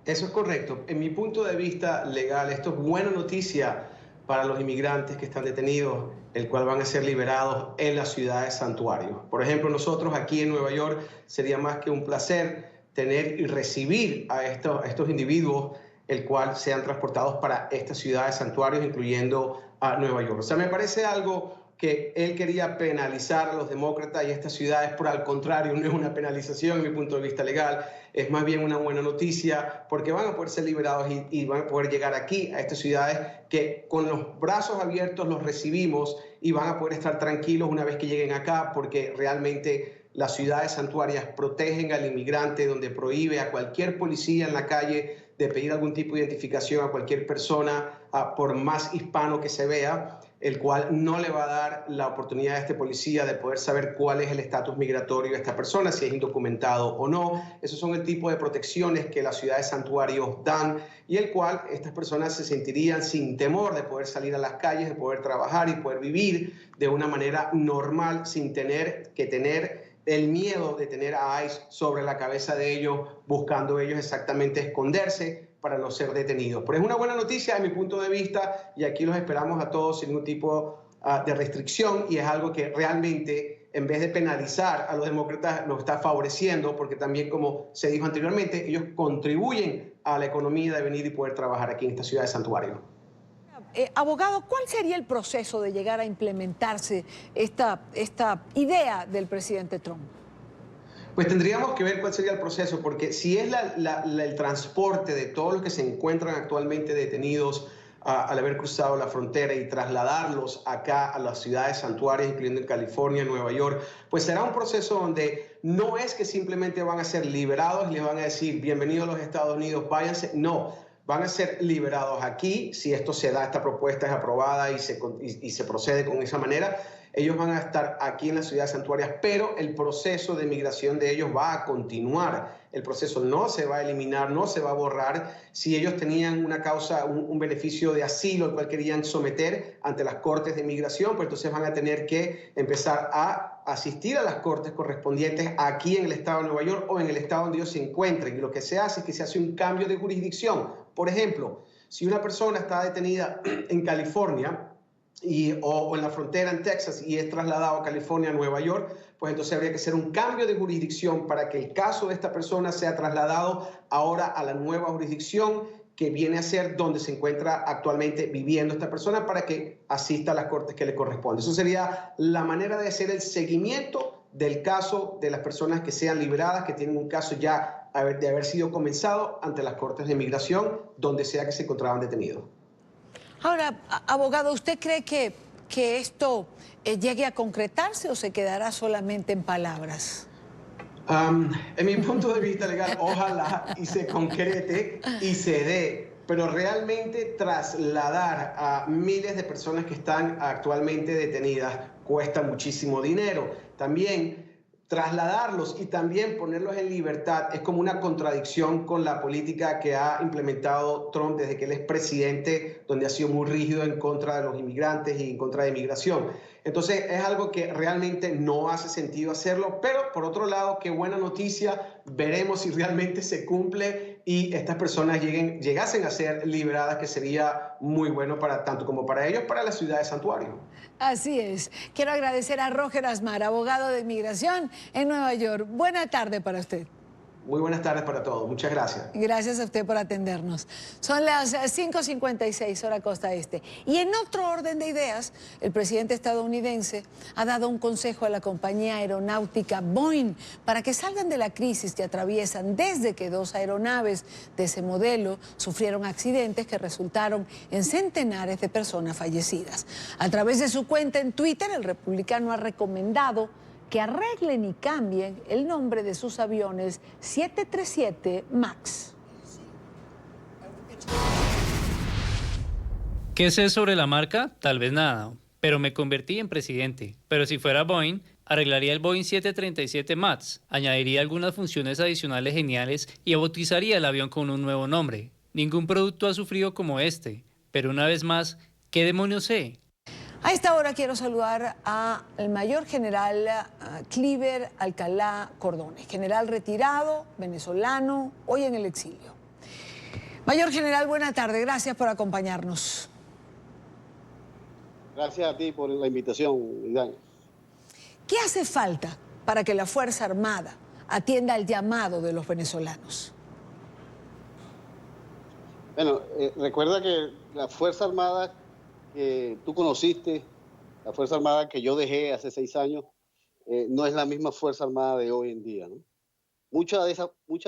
Eso es correcto. En mi punto de vista legal, esto es buena noticia para los inmigrantes que están detenidos, el cual van a ser liberados en la ciudad de Santuario. Por ejemplo, nosotros aquí en Nueva York sería más que un placer tener y recibir a estos individuos, el cual sean transportados para esta ciudad de Santuarios, incluyendo a Nueva York. O sea, me parece algo que él quería penalizar a los demócratas y estas ciudades, pero al contrario, no es una penalización en mi punto de vista legal, es más bien una buena noticia, porque van a poder ser liberados y van a poder llegar aquí a estas ciudades que con los brazos abiertos los recibimos y van a poder estar tranquilos una vez que lleguen acá, porque realmente las ciudades santuarias protegen al inmigrante, donde prohíbe a cualquier policía en la calle de pedir algún tipo de identificación a cualquier persona, por más hispano que se vea, el cual no le va a dar la oportunidad a este policía de poder saber cuál es el estatus migratorio de esta persona, si es indocumentado o no. Esos son el tipo de protecciones que las ciudades santuarios dan y el cual estas personas se sentirían sin temor de poder salir a las calles, de poder trabajar y poder vivir de una manera normal sin tener que tener el miedo de tener a ICE sobre la cabeza de ellos, buscando ellos exactamente esconderse para no ser detenidos. Pero es una buena noticia desde mi punto de vista y aquí los esperamos a todos sin ningún tipo de restricción y es algo que realmente, en vez de penalizar a los demócratas, nos está favoreciendo porque también, como se dijo anteriormente, ellos contribuyen a la economía de venir y poder trabajar aquí en esta ciudad de Santuario. Abogado, ¿cuál sería el proceso de llegar a implementarse esta idea del presidente Trump? Pues tendríamos que ver cuál sería el proceso, porque si es el transporte de todos los que se encuentran actualmente detenidos al haber cruzado la frontera y trasladarlos acá a las ciudades santuarias, incluyendo en California, Nueva York, pues será un proceso donde no es que simplemente van a ser liberados y les van a decir bienvenidos a los Estados Unidos, váyanse, no. Van a ser liberados aquí, si esto se da, esta propuesta es aprobada y se procede con esa manera. Ellos van a estar aquí en las ciudades santuarias, pero el proceso de migración de ellos va a continuar. El proceso no se va a eliminar, no se va a borrar. Si ellos tenían una causa, un beneficio de asilo al cual querían someter ante las cortes de migración, pues entonces van a tener que empezar a asistir a las cortes correspondientes aquí en el estado de Nueva York o en el estado donde ellos se encuentren. Y lo que se hace es que se hace un cambio de jurisdicción. Por ejemplo, si una persona está detenida en California o en la frontera en Texas y es trasladado a California, a Nueva York, pues entonces habría que hacer un cambio de jurisdicción para que el caso de esta persona sea trasladado ahora a la nueva jurisdicción que viene a ser donde se encuentra actualmente viviendo esta persona para que asista a las cortes que le corresponden. Eso sería la manera de hacer el seguimiento del caso de las personas que sean liberadas, que tienen un caso ya de haber sido comenzado ante las cortes de migración, donde sea que se encontraban detenidos. Ahora, abogado, ¿usted cree que esto llegue a concretarse o se quedará solamente en palabras? En mi punto de vista legal, ojalá y se concrete y se dé, pero realmente trasladar a miles de personas que están actualmente detenidas cuesta muchísimo dinero. También trasladarlos y también ponerlos en libertad es como una contradicción con la política que ha implementado Trump desde que él es presidente, donde ha sido muy rígido en contra de los inmigrantes y en contra de inmigración. Entonces es algo que realmente no hace sentido hacerlo, pero por otro lado, qué buena noticia, veremos si realmente se cumple y estas personas llegasen a ser liberadas, que sería muy bueno para tanto como para ellos, para la ciudad de Santuario. Así es. Quiero agradecer a Roger Asmar, abogado de inmigración en Nueva York. Buena tarde para usted. Muy buenas tardes para todos. Muchas gracias. Gracias a usted por atendernos. Son las 5:56 hora costa este. Y en otro orden de ideas, el presidente estadounidense ha dado un consejo a la compañía aeronáutica Boeing para que salgan de la crisis que atraviesan desde que 2 aeronaves de ese modelo sufrieron accidentes que resultaron en centenares de personas fallecidas. A través de su cuenta en Twitter, el republicano ha recomendado que arreglen y cambien el nombre de sus aviones 737 MAX. ¿Qué sé sobre la marca? Tal vez nada, pero me convertí en presidente. Pero si fuera Boeing, arreglaría el Boeing 737 MAX, añadiría algunas funciones adicionales geniales y bautizaría el avión con un nuevo nombre. Ningún producto ha sufrido como este, pero una vez más, ¿qué demonios sé? A esta hora quiero saludar al mayor general Cliver Alcalá Cordones, general retirado, venezolano, hoy en el exilio. Mayor general, buena tarde, gracias por acompañarnos. Gracias a ti por la invitación, Idán. ¿Qué hace falta para que la Fuerza Armada atienda el llamado de los venezolanos? Bueno, recuerda que la Fuerza Armada que tú conociste, la Fuerza Armada que yo dejé hace 6 años, no es la misma Fuerza Armada de hoy en día, ¿no? Mucha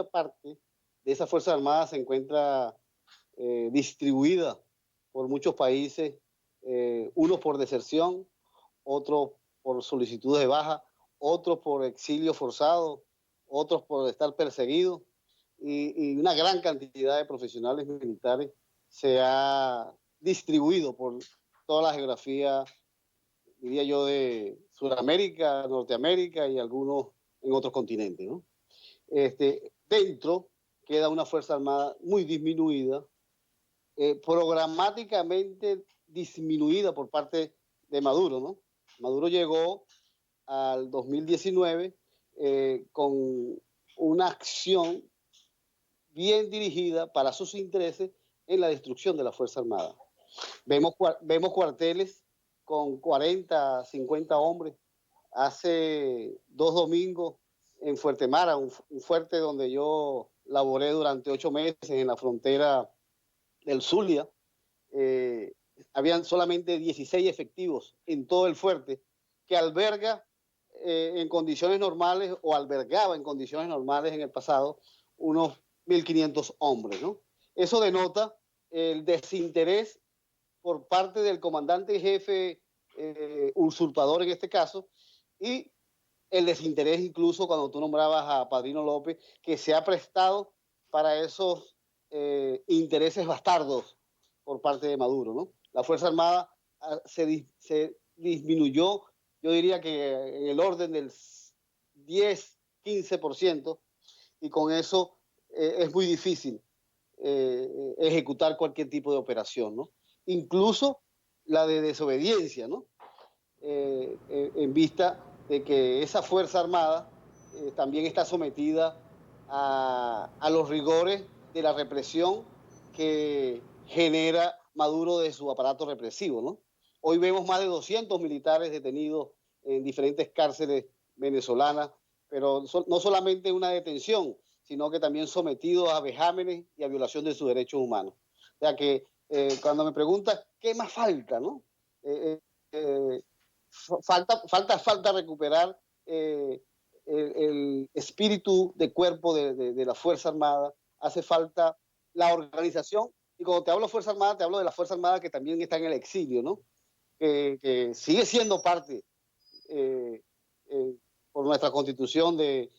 parte de esa Fuerza Armada se encuentra distribuida por muchos países, unos por deserción, otros por solicitudes de baja, otros por exilio forzado, otros por estar perseguidos, y una gran cantidad de profesionales militares se ha distribuido por toda la geografía, diría yo, de Sudamérica, Norteamérica y algunos en otros continentes, ¿no? Dentro queda una Fuerza Armada muy disminuida, programáticamente disminuida por parte de Maduro, ¿no? Maduro llegó al 2019 con una acción bien dirigida para sus intereses en la destrucción de la Fuerza Armada. Vemos cuarteles con 40, 50 hombres. Hace 2 domingos en Fuerte Mara, un fuerte donde yo laboré durante 8 meses en la frontera del Zulia, habían solamente 16 efectivos en todo el fuerte, que alberga en condiciones normales, o albergaba en condiciones normales en el pasado, unos 1.500 hombres, ¿no? Eso denota el desinterés por parte del comandante jefe usurpador en este caso, y el desinterés incluso cuando tú nombrabas a Padrino López, que se ha prestado para esos intereses bastardos por parte de Maduro, ¿no? La Fuerza Armada se disminuyó, yo diría que en el orden del 10-15%, y con eso es muy difícil ejecutar cualquier tipo de operación, ¿no? Incluso la de desobediencia, ¿no? En vista de que esa Fuerza Armada también está sometida a los rigores de la represión que genera Maduro de su aparato represivo, ¿no? Hoy vemos más de 200 militares detenidos en diferentes cárceles venezolanas, pero no solamente una detención, sino que también sometidos a vejámenes y a violación de sus derechos humanos. O sea que cuando me preguntas qué más falta, ¿no? Falta recuperar el espíritu de cuerpo de la Fuerza Armada. Hace falta la organización, y cuando te hablo de Fuerza Armada, te hablo de la Fuerza Armada que también está en el exilio, ¿no? Que sigue siendo parte por nuestra Constitución de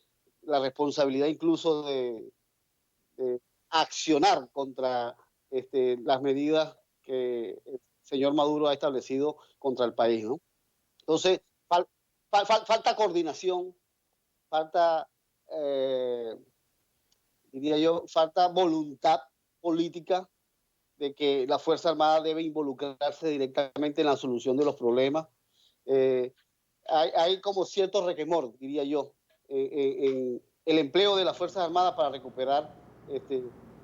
la responsabilidad incluso de accionar contra las medidas que el señor Maduro ha establecido contra el país, ¿no? Entonces, falta coordinación, falta, diría yo, falta voluntad política de que la Fuerza Armada debe involucrarse directamente en la solución de los problemas. Hay como cierto requemor, diría yo, en el empleo de las Fuerzas Armadas para recuperar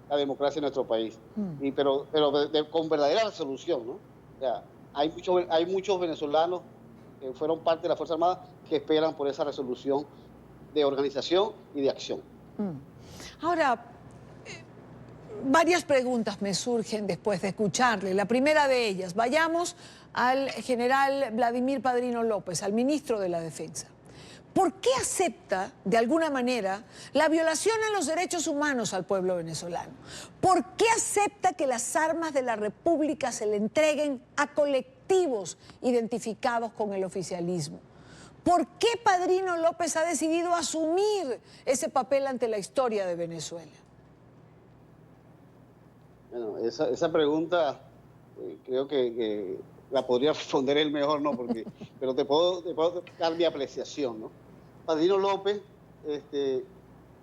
la democracia en nuestro país. Pero con verdadera resolución, ¿no? O sea, hay muchos venezolanos que fueron parte de la Fuerza Armada que esperan por esa resolución de organización y de acción. Ahora, varias preguntas me surgen después de escucharle. La primera de ellas, vayamos al general Vladimir Padrino López, al ministro de la Defensa. ¿Por qué acepta, de alguna manera, la violación a los derechos humanos al pueblo venezolano? ¿Por qué acepta que las armas de la República se le entreguen a colectivos identificados con el oficialismo? ¿Por qué Padrino López ha decidido asumir ese papel ante la historia de Venezuela? Bueno, esa pregunta creo que la podría responder él mejor, ¿no? Pero te puedo dar mi apreciación, ¿no? Padrino López,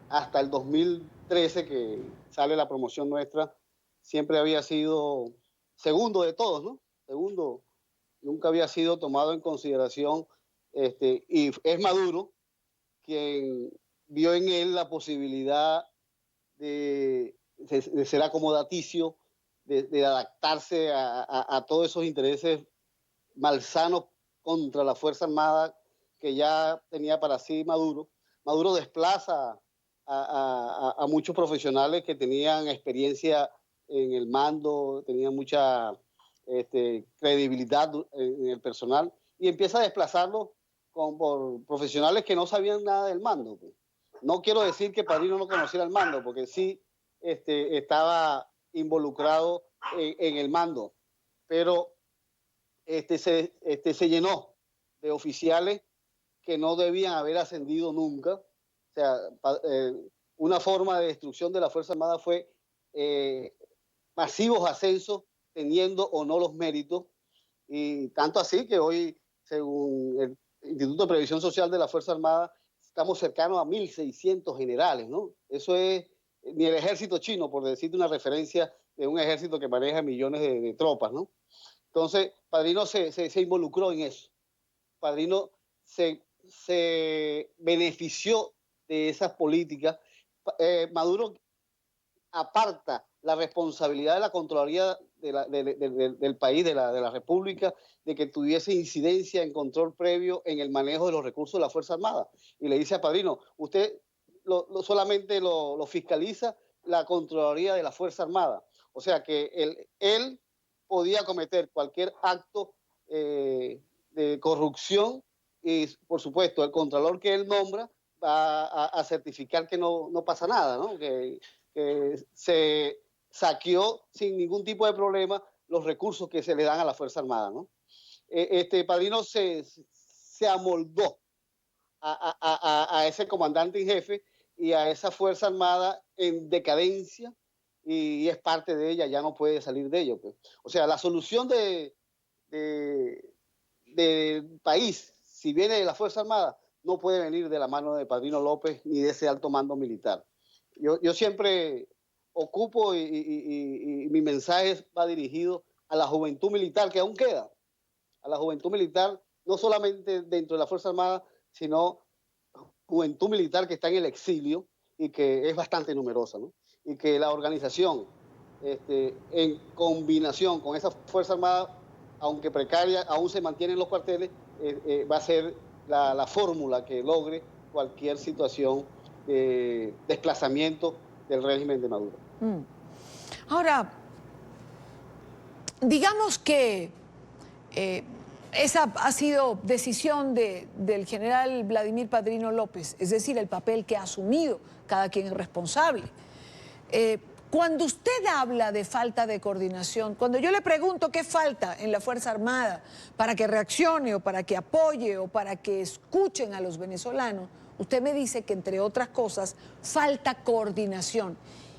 hasta el 2013, que sale la promoción nuestra, siempre había sido segundo de todos, ¿no? Segundo, nunca había sido tomado en consideración, y es Maduro quien vio en él la posibilidad de ser acomodaticio, de adaptarse a todos esos intereses malsanos contra la Fuerza Armada que ya tenía para sí Maduro. Maduro desplaza a muchos profesionales que tenían experiencia en el mando, tenían mucha credibilidad en el personal, y empieza a desplazarlos por profesionales que no sabían nada del mando. No quiero decir que Padrino no conociera el mando, porque sí estaba involucrado en el mando, pero se llenó de oficiales que no debían haber ascendido nunca. O sea, una forma de destrucción de la Fuerza Armada fue masivos ascensos, teniendo o no los méritos, y tanto así que hoy, según el Instituto de Previsión Social de la Fuerza Armada, estamos cercanos a 1.600 generales, ¿no? Eso es ni el ejército chino, por decirte una referencia de un ejército que maneja millones de tropas, ¿no? Entonces, Padrino se involucró en eso. Padrino se benefició de esas políticas. Maduro aparta la responsabilidad de la Contraloría del país, de la República, de que tuviese incidencia en control previo en el manejo de los recursos de la Fuerza Armada. Y le dice a Padrino, usted solamente lo fiscaliza la Contraloría de la Fuerza Armada. O sea que él podía cometer cualquier acto de corrupción, y por supuesto el contralor que él nombra va a certificar que no pasa nada, ¿no? Que se saqueó sin ningún tipo de problema los recursos que se le dan a la Fuerza Armada, ¿no? Padrino se amoldó a ese comandante en jefe y a esa Fuerza Armada en decadencia, y es parte de ella, ya no puede salir de ello, pues. O sea, la solución del país, si viene de la Fuerza Armada, no puede venir de la mano de Padrino López ni de ese alto mando militar. Yo siempre ocupo y mi mensaje va dirigido a la juventud militar que aún queda, a la juventud militar, no solamente dentro de la Fuerza Armada, sino juventud militar que está en el exilio y que es bastante numerosa, ¿no? Y que la organización, en combinación con esa Fuerza Armada, aunque precaria, aún se mantiene en los cuarteles, va a ser la fórmula que logre cualquier situación de desplazamiento del régimen de Maduro. Ahora, digamos que esa ha sido decisión del general Vladimir Padrino López, es decir, el papel que ha asumido, cada quien es responsable. Cuando usted habla de falta de coordinación, cuando yo le pregunto qué falta en la Fuerza Armada para que reaccione o para que apoye o para que escuchen a los venezolanos, usted me dice que, entre otras cosas, falta coordinación.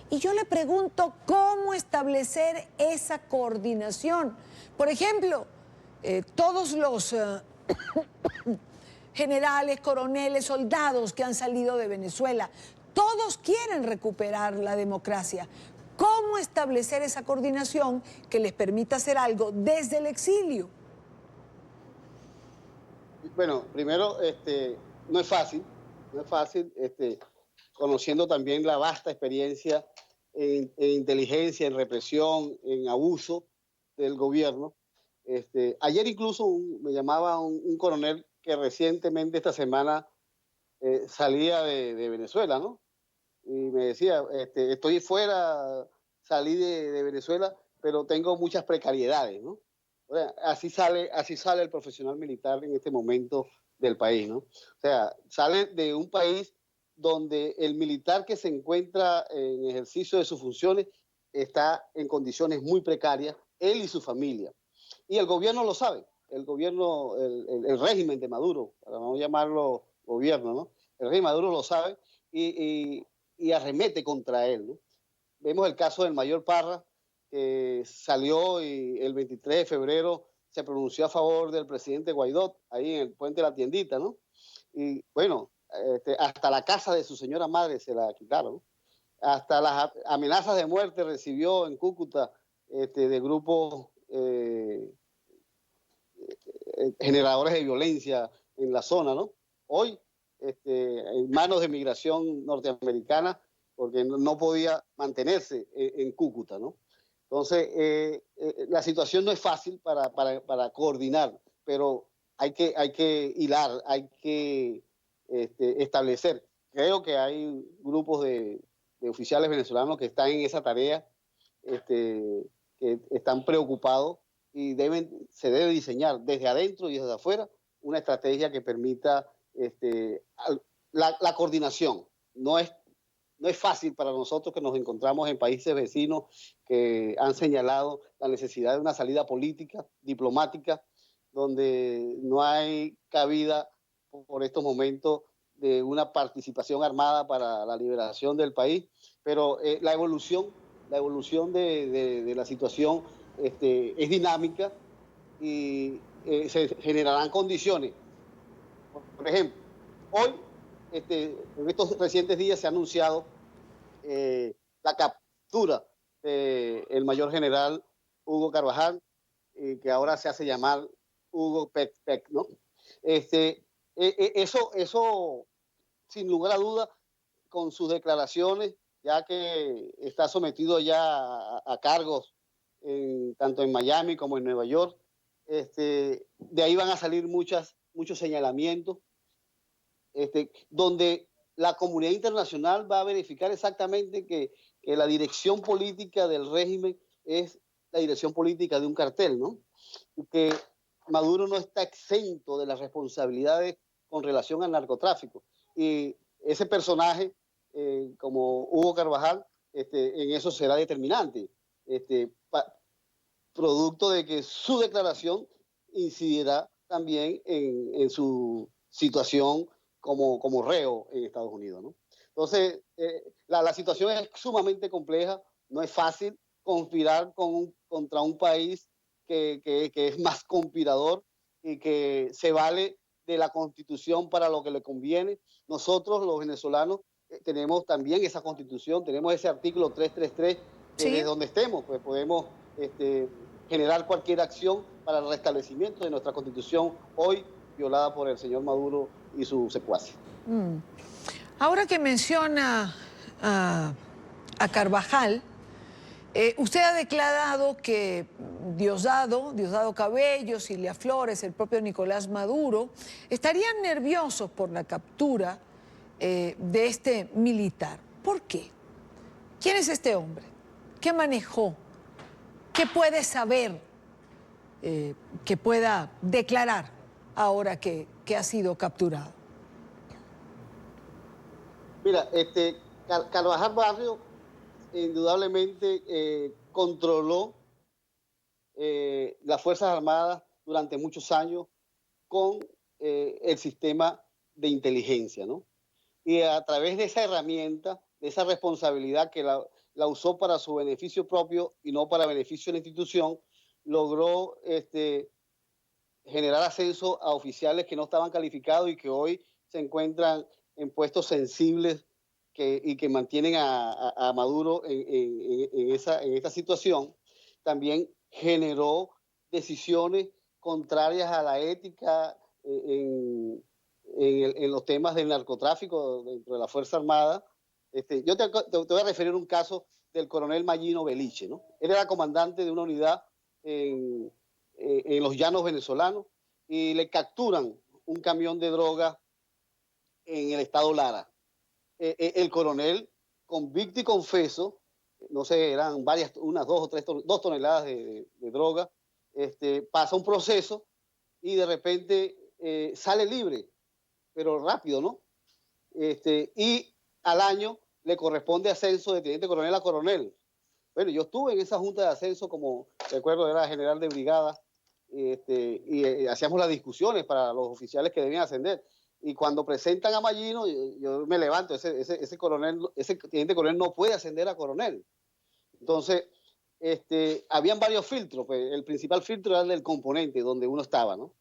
Y yo le pregunto, ¿cómo establecer esa coordinación? Por ejemplo, todos los generales, coroneles, soldados que han salido de Venezuela, todos quieren recuperar la democracia. ¿Cómo establecer esa coordinación que les permita hacer algo desde el exilio? Bueno, primero, no es fácil, conociendo también la vasta experiencia en inteligencia, en represión, en abuso del gobierno. Ayer incluso me llamaba un coronel que recientemente esta semana salía de Venezuela, ¿no? Y me decía, estoy fuera, salí de Venezuela, pero tengo muchas precariedades, ¿no? O sea, así sale el profesional militar en este momento del país, ¿no? O sea, sale de un país donde el militar que se encuentra en ejercicio de sus funciones está en condiciones muy precarias, él y su familia. Y el gobierno lo sabe, el régimen de Maduro, para no llamarlo gobierno, ¿no? El régimen de Maduro lo sabe y arremete contra él, ¿no? Vemos el caso del mayor Parra, que salió y el 23 de febrero se pronunció a favor del presidente Guaidó, ahí en el puente de la tiendita, ¿no? Y bueno, hasta la casa de su señora madre se la quitaron, ¿no? Hasta las amenazas de muerte recibió en Cúcuta de grupos generadores de violencia en la zona, ¿no? Hoy, en manos de migración norteamericana, porque no podía mantenerse en Cúcuta, ¿no? Entonces, la situación no es fácil para coordinar, pero hay que hilar, hay que establecer. Creo que hay grupos de oficiales venezolanos que están en esa tarea, que están preocupados y se debe diseñar desde adentro y desde afuera una estrategia que permita la coordinación. No es fácil para nosotros que nos encontramos en países vecinos que han señalado la necesidad de una salida política, diplomática, donde no hay cabida por estos momentos de una participación armada para la liberación del país, pero la evolución de la situación es dinámica y se generarán condiciones. Por ejemplo, hoy, en estos recientes días se ha anunciado la captura del mayor general Hugo Carvajal, que ahora se hace llamar Hugo Pec, ¿no? Eso, sin lugar a duda, con sus declaraciones, ya que está sometido ya a cargos tanto en Miami como en Nueva York, de ahí van a salir muchos señalamientos, donde la comunidad internacional va a verificar exactamente que la dirección política del régimen es la dirección política de un cartel, ¿no? Y que Maduro no está exento de las responsabilidades con relación al narcotráfico. Y ese personaje, como Hugo Carvajal, en eso será determinante, producto de que su declaración incidirá también en su situación como reo en Estados Unidos, ¿no? Entonces, la situación es sumamente compleja, no es fácil conspirar contra un país que es más conspirador y que se vale de la Constitución para lo que le conviene. Nosotros, los venezolanos, tenemos también esa Constitución, tenemos ese artículo 333, que ¿sí? Desde donde estemos, pues podemos generar cualquier acción para el restablecimiento de nuestra Constitución, hoy violada por el señor Maduro y su secuaces. Ahora que menciona a Carvajal, usted ha declarado que Diosdado Cabello, Cilia Flores, el propio Nicolás Maduro, estarían nerviosos por la captura de este militar. ¿Por qué? ¿Quién es este hombre? ¿Qué manejó? ¿Qué puede saber que pueda declarar ahora que ha sido capturado? Mira, Carvajal Barrio indudablemente controló las Fuerzas Armadas durante muchos años con el sistema de inteligencia, ¿no? Y a través de esa herramienta, de esa responsabilidad que la usó para su beneficio propio y no para beneficio de la institución, logró generar ascenso a oficiales que no estaban calificados y que hoy se encuentran en puestos sensibles y que mantienen a Maduro en esta situación. También generó decisiones contrarias a la ética en los temas del narcotráfico dentro de la Fuerza Armada. Yo te voy a referir un caso del coronel Mayino Beliche, ¿no? Él era comandante de una unidad en los llanos venezolanos y le capturan un camión de droga en el estado Lara. El coronel, convicto y confeso, no sé, eran unas 2 toneladas de droga, pasa un proceso y de repente sale libre, pero rápido, ¿no? Y al año le corresponde ascenso de teniente coronel a coronel. Bueno, yo estuve en esa junta de ascenso, como recuerdo, era general de brigada, y hacíamos las discusiones para los oficiales que debían ascender. Y cuando presentan a Mayino, yo me levanto, ese teniente coronel no puede ascender a coronel. Entonces, habían varios filtros, pues el principal filtro era el del componente, donde uno estaba, ¿no?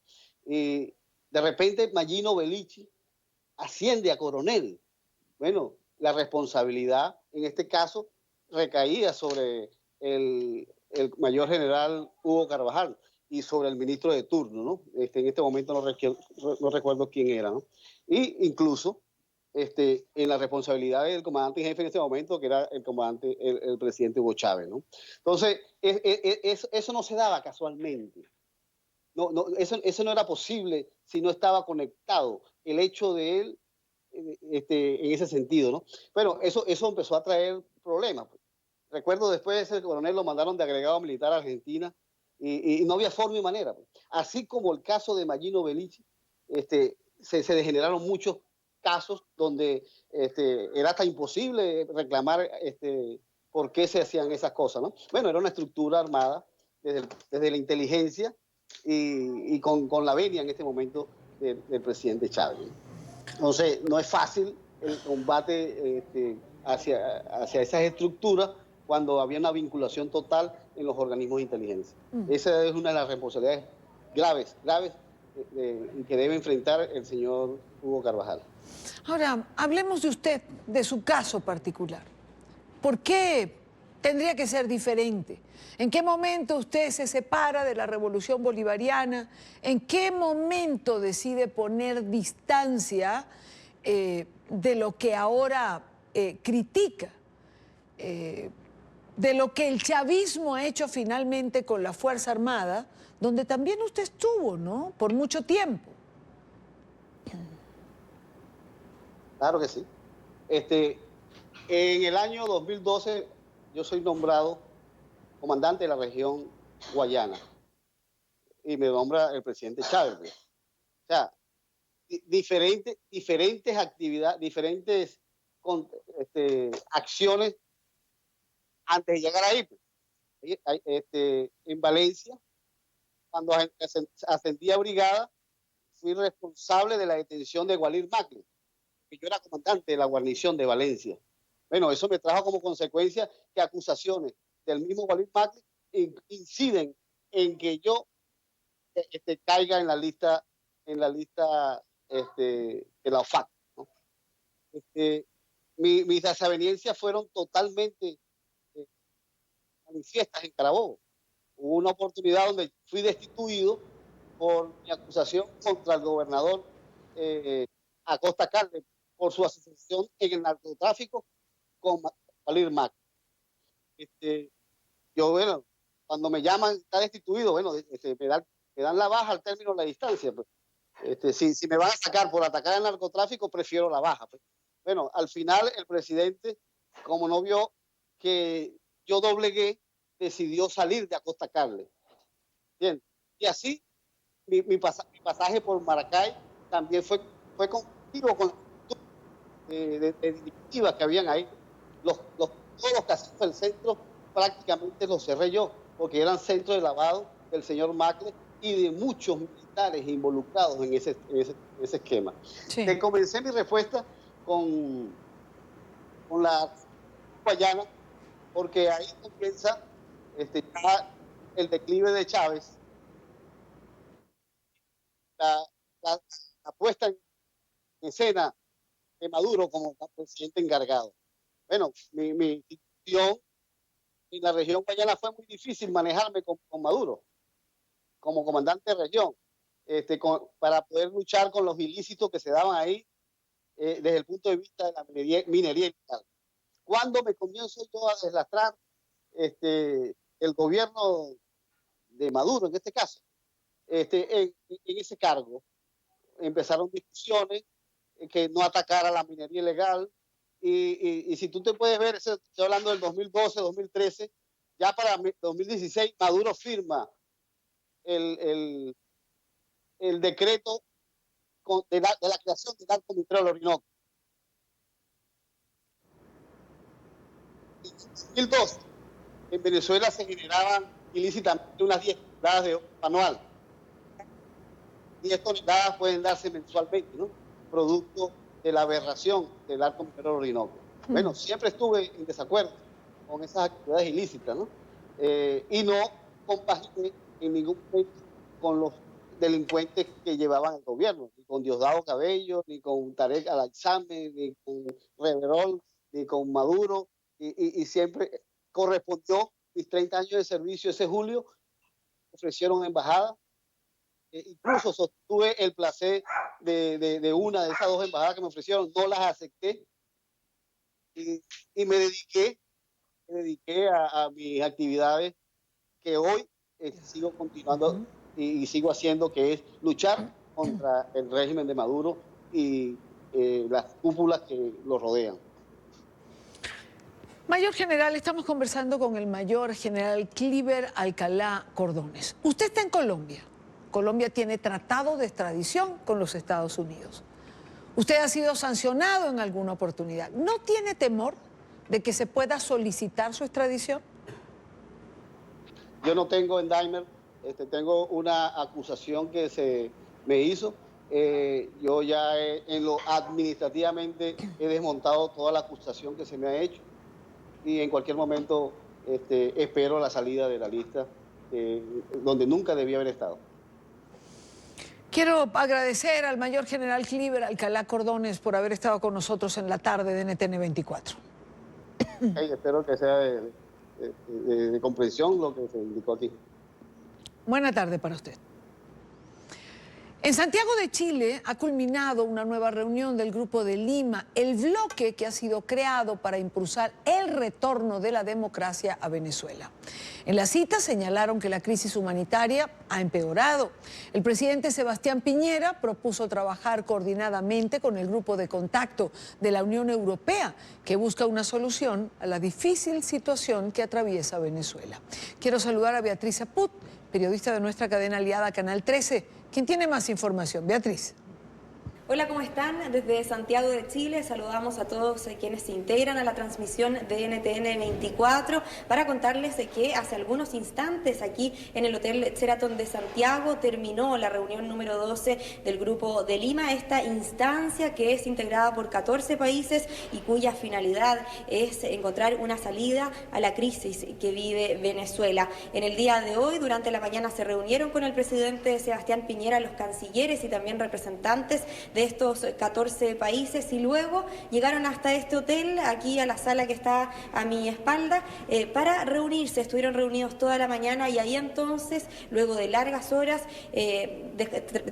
Y de repente Mayino Beliche asciende a coronel. Bueno, la responsabilidad, en este caso, recaía sobre el mayor general Hugo Carvajal y sobre el ministro de turno, ¿no? En este momento no recuerdo quién era, ¿no? Y incluso en la responsabilidad del comandante en jefe en este momento, que era el presidente Hugo Chávez, ¿no? Entonces, eso no se daba casualmente. Eso no era posible si no estaba conectado el hecho de él en ese sentido, ¿no? Bueno, eso empezó a traer problemas. Recuerdo después ese coronel lo mandaron de agregado militar a Argentina y no había forma y manera. Así como el caso de Mayino Beliche, se degeneraron muchos casos donde era hasta imposible reclamar por qué se hacían esas cosas, ¿no? Bueno, era una estructura armada desde la inteligencia y con la venia en este momento del presidente Chávez, ¿no? Entonces, no es fácil el combate hacia esas estructuras cuando había una vinculación total en los organismos de inteligencia. Esa es una de las responsabilidades graves que debe enfrentar el señor Hugo Carvajal. Ahora, hablemos de usted, de su caso particular. ¿Por qué tendría que ser diferente? ¿En qué momento usted se separa de la revolución bolivariana? ¿En qué momento decide poner distancia de lo que ahora critica? De lo que el chavismo ha hecho finalmente con la Fuerza Armada, donde también usted estuvo, ¿no? Por mucho tiempo. Claro que sí. En el año 2012 yo soy nombrado comandante de la región Guayana y me nombra el presidente Chávez. O sea, diferentes actividades, diferentes acciones antes de llegar ahí. En Valencia, cuando ascendí a brigada, fui responsable de la detención de Walir Macri, que yo era comandante de la guarnición de Valencia. Bueno, eso me trajo como consecuencia que acusaciones del mismo Walir Macri inciden en que yo caiga en la lista de la OFAC, ¿no? Mis desavenencias fueron totalmente manifiestas en Carabobo. Hubo una oportunidad donde fui destituido por mi acusación contra el gobernador Acosta Carles por su asociación en el narcotráfico con Walir Macri. Yo, bueno, cuando me llaman, está destituido, bueno, me dan la baja al término de la distancia. Pues. Si me van a sacar por atacar el narcotráfico, prefiero la baja. Pues. Bueno, al final el presidente, como no vio que yo doblegué, decidió salir de Acosta Carles. Bien, y así mi pasaje por Maracay también fue contigo con de directivas que habían ahí. Todos los casinos del centro prácticamente los cerré yo, porque eran centros de lavado del señor Macri y de muchos militares involucrados en ese esquema. Sí. Comencé mi respuesta con la Guayana. porque ahí comienza ya el declive de Chávez, la puesta en escena de Maduro como presidente encargado. Bueno, mi institución en la región guayana fue muy difícil manejarme con Maduro como comandante de región, para poder luchar con los ilícitos que se daban ahí desde el punto de vista de la minería ilegal. Cuando me comienzo yo a deslastrar el gobierno de Maduro, en este caso, en ese cargo, empezaron discusiones que no atacara la minería ilegal, y si tú te puedes ver, estoy hablando del 2012, 2013, ya para 2016 Maduro firma el decreto de la creación del Alto Mitrero del Orinoco. En 2012, en Venezuela se generaban ilícitamente unas 10 toneladas de oro anual. 10 toneladas pueden darse mensualmente, ¿no? Producto de la aberración del Alto Mitrero del Orinoco. Bueno, siempre estuve en desacuerdo con esas actividades ilícitas, ¿no? Y no compaginé en ningún momento con los delincuentes que llevaban el gobierno, ni con Diosdado Cabello, ni con Tarek Al-Aizame, ni con Reverol, ni con Maduro, y siempre correspondió mis 30 años de servicio ese julio, ofrecieron embajada, incluso sostuve el placer de una de esas 2 embajadas que me ofrecieron, no las acepté, y me dediqué a mis actividades que hoy sigo continuando y sigo haciendo, que es luchar contra el régimen de Maduro y las cúpulas que lo rodean. Mayor General, estamos conversando con el Mayor General Cliver Alcalá Cordones. Usted está en Colombia. Colombia tiene tratado de extradición con los Estados Unidos. Usted ha sido sancionado en alguna oportunidad. ¿No tiene temor de que se pueda solicitar su extradición? Yo no tengo indictment, tengo una acusación que se me hizo. Yo ya administrativamente he desmontado toda la acusación que se me ha hecho, y en cualquier momento espero la salida de la lista, donde nunca debía haber estado. Quiero agradecer al Mayor General Cliver Alcalá Cordones por haber estado con nosotros en la tarde de NTN 24. Espero que sea de comprensión lo que se indicó aquí. Buena tarde para usted. En Santiago de Chile ha culminado una nueva reunión del Grupo de Lima, el bloque que ha sido creado para impulsar el retorno de la democracia a Venezuela. En la cita señalaron que la crisis humanitaria ha empeorado. El presidente Sebastián Piñera propuso trabajar coordinadamente con el grupo de contacto de la Unión Europea, que busca una solución a la difícil situación que atraviesa Venezuela. Quiero saludar a Beatriz Aput, periodista de nuestra cadena aliada Canal 13. ¿Quién tiene más información? Beatriz. Hola, ¿cómo están? Desde Santiago de Chile saludamos a todos quienes se integran a la transmisión de NTN 24 para contarles que hace algunos instantes aquí en el Hotel Sheraton de Santiago terminó la reunión número 12 del Grupo de Lima, esta instancia que es integrada por 14 países y cuya finalidad es encontrar una salida a la crisis que vive Venezuela. En el día de hoy, durante la mañana, se reunieron con el presidente Sebastián Piñera los cancilleres y también representantes de estos 14 países, y luego llegaron hasta este hotel, aquí a la sala que está a mi espalda, para reunirse. Estuvieron reunidos toda la mañana y ahí entonces, luego de largas horas,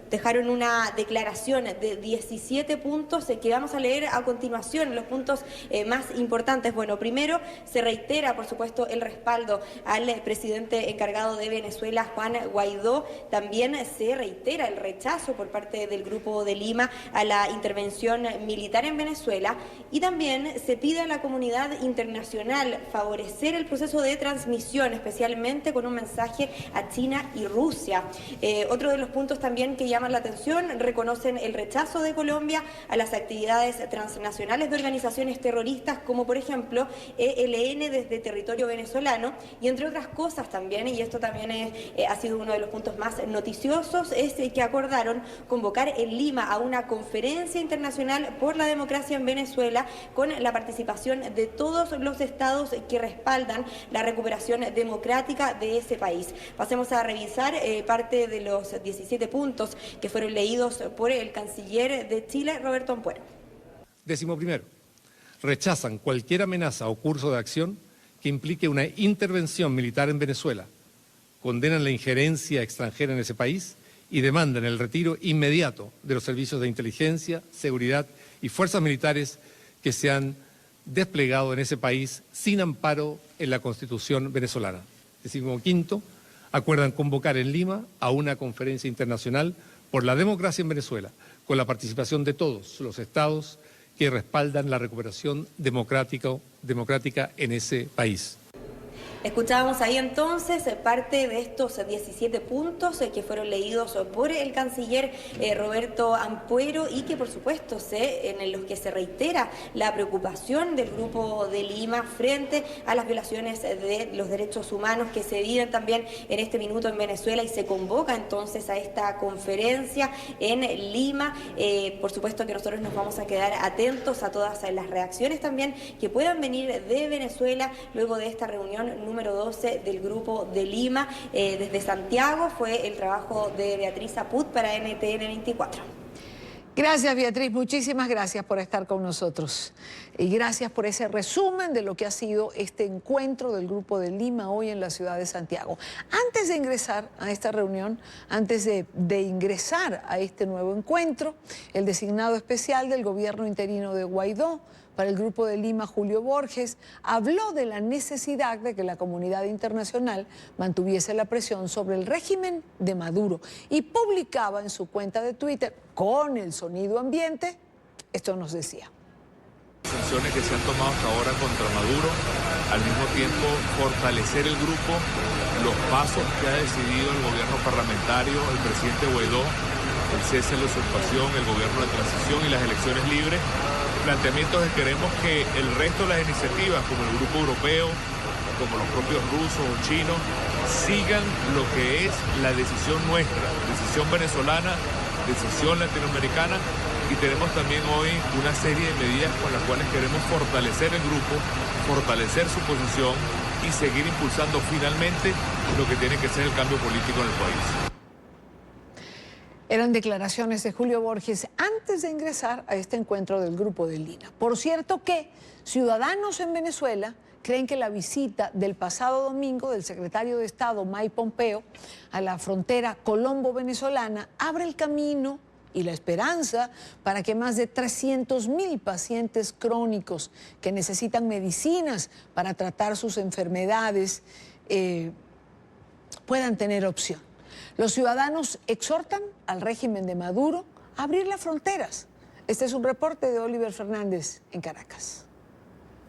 dejaron una declaración de 17 puntos que vamos a leer a continuación, los puntos más importantes. Bueno, primero se reitera, por supuesto, el respaldo al presidente encargado de Venezuela, Juan Guaidó. También se reitera el rechazo por parte del Grupo de Lima a la intervención militar en Venezuela, y también se pide a la comunidad internacional favorecer el proceso de transmisión, especialmente con un mensaje a China y Rusia. Otro de los puntos también que llaman la atención, reconocen el rechazo de Colombia a las actividades transnacionales de organizaciones terroristas como por ejemplo ELN desde territorio venezolano, y entre otras cosas también, y esto también ha sido uno de los puntos más noticiosos, es que acordaron convocar en Lima a una una conferencia internacional por la democracia en Venezuela con la participación de todos los estados que respaldan la recuperación democrática de ese país. Pasemos a revisar parte de los 17 puntos que fueron leídos por el canciller de Chile, Roberto Ampuero. 11. Rechazan cualquier amenaza o curso de acción que implique una intervención militar en Venezuela, condenan la injerencia extranjera en ese país y demandan el retiro inmediato de los servicios de inteligencia, seguridad y fuerzas militares que se han desplegado en ese país sin amparo en la Constitución venezolana. 15. Acuerdan convocar en Lima a una conferencia internacional por la democracia en Venezuela, con la participación de todos los estados que respaldan la recuperación democrática en ese país. Escuchábamos ahí entonces parte de estos 17 puntos que fueron leídos por el canciller Roberto Ampuero y que por supuesto en los que se reitera la preocupación del Grupo de Lima frente a las violaciones de los derechos humanos que se viven también en este minuto en Venezuela, y se convoca entonces a esta conferencia en Lima. Por supuesto que nosotros nos vamos a quedar atentos a todas las reacciones también que puedan venir de Venezuela luego de esta reunión número 12 del Grupo de Lima. Desde Santiago fue el trabajo de Beatriz Aput para NTN 24. Gracias, Beatriz, muchísimas gracias por estar con nosotros y gracias por ese resumen de lo que ha sido este encuentro del Grupo de Lima hoy en la ciudad de Santiago. Antes de ingresar a esta reunión, antes de ingresar a este nuevo encuentro, el designado especial del gobierno interino de Guaidó para el Grupo de Lima, Julio Borges, habló de la necesidad de que la comunidad internacional mantuviese la presión sobre el régimen de Maduro y publicaba en su cuenta de Twitter, con el sonido ambiente, esto nos decía. Sanciones que se han tomado hasta ahora contra Maduro, al mismo tiempo fortalecer el grupo, los pasos que ha decidido el gobierno parlamentario, el presidente Guaidó, el cese de la usurpación, el gobierno de transición y las elecciones libres. Planteamientos que queremos que el resto de las iniciativas, como el Grupo Europeo, como los propios rusos o chinos, sigan lo que es la decisión nuestra, decisión venezolana, decisión latinoamericana, y tenemos también hoy una serie de medidas con las cuales queremos fortalecer el grupo, fortalecer su posición y seguir impulsando finalmente lo que tiene que ser el cambio político en el país. Eran declaraciones de Julio Borges antes de ingresar a este encuentro del Grupo de Lima. Por cierto que ciudadanos en Venezuela creen que la visita del pasado domingo del secretario de Estado Mike Pompeo a la frontera colombo-venezolana abre el camino y la esperanza para que más de 300.000 pacientes crónicos que necesitan medicinas para tratar sus enfermedades puedan tener opción. Los ciudadanos exhortan al régimen de Maduro a abrir las fronteras. Este es un reporte de Oliver Fernández en Caracas.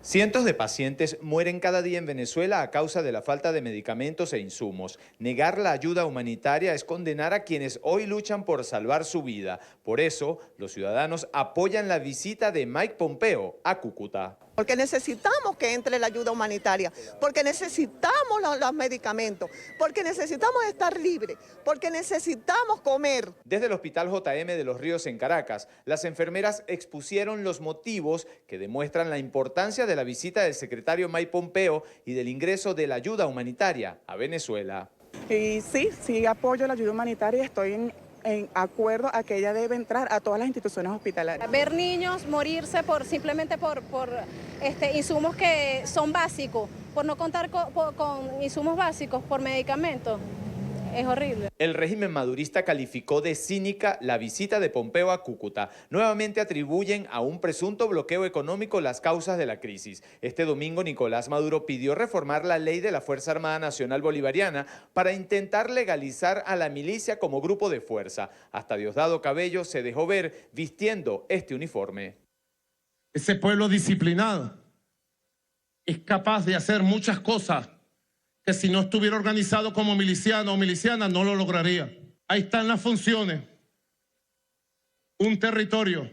Cientos de pacientes mueren cada día en Venezuela a causa de la falta de medicamentos e insumos. Negar la ayuda humanitaria es condenar a quienes hoy luchan por salvar su vida. Por eso, los ciudadanos apoyan la visita de Mike Pompeo a Cúcuta. Porque necesitamos que entre la ayuda humanitaria, porque necesitamos los medicamentos, porque necesitamos estar libres, porque necesitamos comer. Desde el Hospital JM de Los Ríos en Caracas, las enfermeras expusieron los motivos que demuestran la importancia de la visita del secretario Mike Pompeo y del ingreso de la ayuda humanitaria a Venezuela. Y sí apoyo la ayuda humanitaria, estoy en acuerdo a que ella debe entrar a todas las instituciones hospitalarias. Ver niños morirse simplemente por insumos que son básicos, por no contar con insumos básicos, por medicamentos, es horrible. El régimen madurista calificó de cínica la visita de Pompeo a Cúcuta. Nuevamente atribuyen a un presunto bloqueo económico las causas de la crisis. Este domingo Nicolás Maduro pidió reformar la ley de la Fuerza Armada Nacional Bolivariana para intentar legalizar a la milicia como grupo de fuerza. Hasta Diosdado Cabello se dejó ver vistiendo este uniforme. Ese pueblo disciplinado es capaz de hacer muchas cosas que si no estuviera organizado como miliciano o miliciana no lo lograría. Ahí están las funciones: un territorio,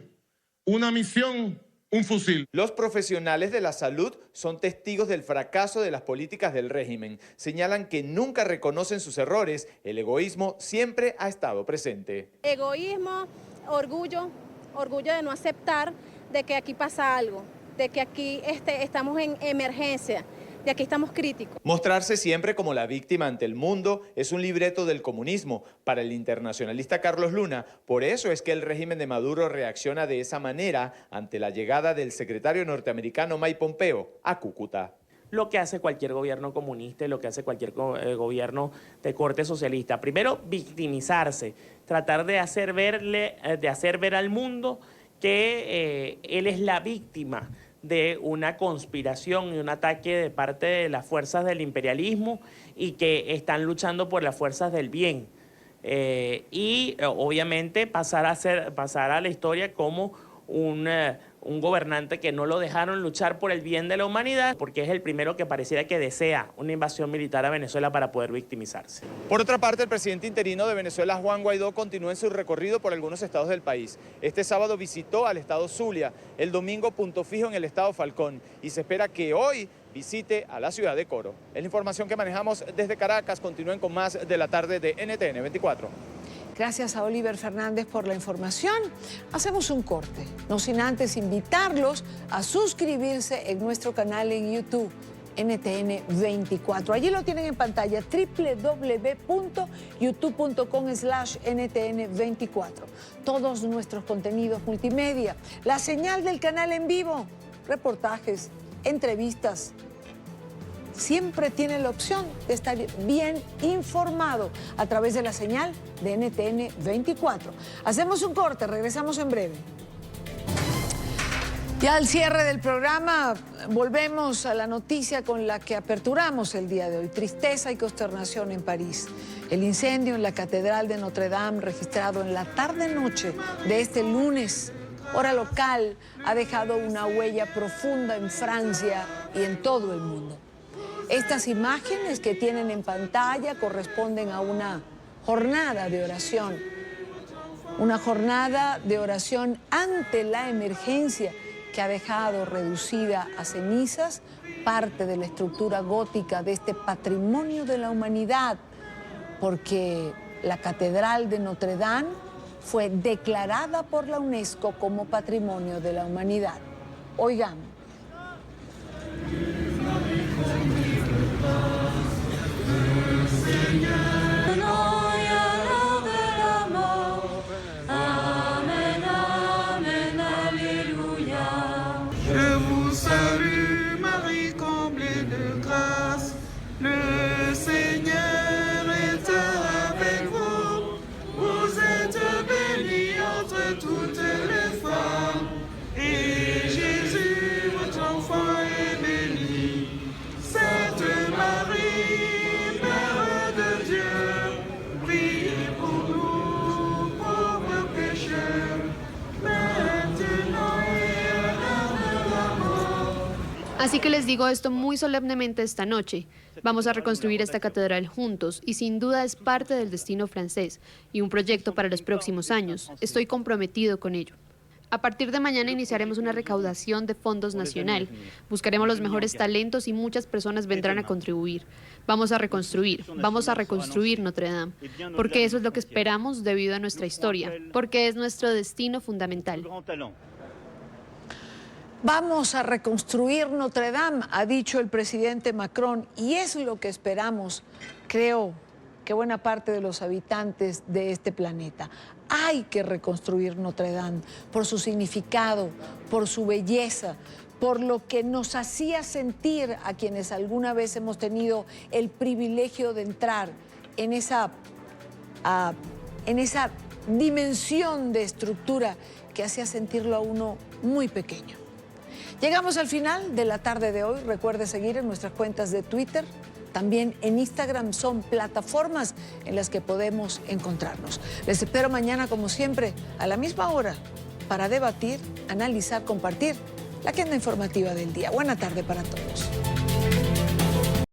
una misión, un fusil. Los profesionales de la salud son testigos del fracaso de las políticas del régimen. Señalan que nunca reconocen sus errores. El egoísmo siempre ha estado presente. Egoísmo, orgullo orgullo de no aceptar de que aquí pasa algo, de que aquí estamos en emergencia, de aquí estamos críticos. Mostrarse siempre como la víctima ante el mundo es un libreto del comunismo para el internacionalista Carlos Luna. Por eso es que el régimen de Maduro reacciona de esa manera ante la llegada del secretario norteamericano Mike Pompeo a Cúcuta. Lo que hace cualquier gobierno comunista y lo que hace cualquier gobierno de corte socialista. Primero, victimizarse, tratar de hacer ver al mundo que él es la víctima de una conspiración y un ataque de parte de las fuerzas del imperialismo y que están luchando por las fuerzas del bien. Y obviamente pasar a la historia como un gobernante que no lo dejaron luchar por el bien de la humanidad, porque es el primero que pareciera que desea una invasión militar a Venezuela para poder victimizarse. Por otra parte, el presidente interino de Venezuela, Juan Guaidó, continúa en su recorrido por algunos estados del país. Este sábado visitó al estado Zulia, el domingo punto fijo en el estado Falcón, y se espera que hoy visite a la ciudad de Coro. Es la información que manejamos desde Caracas. Continúen con más de la tarde de NTN 24. Gracias a Oliver Fernández por la información. Hacemos un corte, no sin antes invitarlos a suscribirse en nuestro canal en YouTube, NTN 24. Allí lo tienen en pantalla, www.youtube.com/NTN 24. Todos nuestros contenidos multimedia, la señal del canal en vivo, reportajes, entrevistas. Siempre tiene la opción de estar bien informado a través de la señal de NTN 24. Hacemos un corte, regresamos en breve. Ya al cierre del programa, volvemos a la noticia con la que aperturamos el día de hoy. Tristeza y consternación en París. El incendio en la Catedral de Notre Dame, registrado en la tarde-noche de este lunes, hora local, ha dejado una huella profunda en Francia y en todo el mundo. Estas imágenes que tienen en pantalla corresponden a una jornada de oración. Una jornada de oración ante la emergencia que ha dejado reducida a cenizas parte de la estructura gótica de este patrimonio de la humanidad, porque la Catedral de Notre Dame fue declarada por la UNESCO como Patrimonio de la Humanidad. Oigamos. Je vous salue, Marie, comblée de grâce. Le Seigneur est avec vous. Vous êtes bénie entre toutes les femmes. Et Jésus, votre enfant, est béni. Sainte Marie, Mère de Dieu, priez pour nous, pauvres pécheurs, maintenant et à l'heure de la mort. Así que les digo esto muy solemnemente esta noche. Vamos a reconstruir esta catedral juntos y sin duda es parte del destino francés y un proyecto para los próximos años. Estoy comprometido con ello. A partir de mañana iniciaremos una recaudación de fondos nacional. Buscaremos los mejores talentos y muchas personas vendrán a contribuir. Vamos a reconstruir Notre Dame, porque eso es lo que esperamos debido a nuestra historia, porque es nuestro destino fundamental. Vamos a reconstruir Notre Dame, ha dicho el presidente Macron, y es lo que esperamos, creo, que buena parte de los habitantes de este planeta. Hay que reconstruir Notre Dame por su significado, por su belleza, por lo que nos hacía sentir a quienes alguna vez hemos tenido el privilegio de entrar en esa dimensión de estructura que hacía sentirlo a uno muy pequeño. Llegamos al final de la tarde de hoy. Recuerde seguir en nuestras cuentas de Twitter. También en Instagram son plataformas en las que podemos encontrarnos. Les espero mañana, como siempre, a la misma hora, para debatir, analizar, compartir la agenda informativa del día. Buena tarde para todos.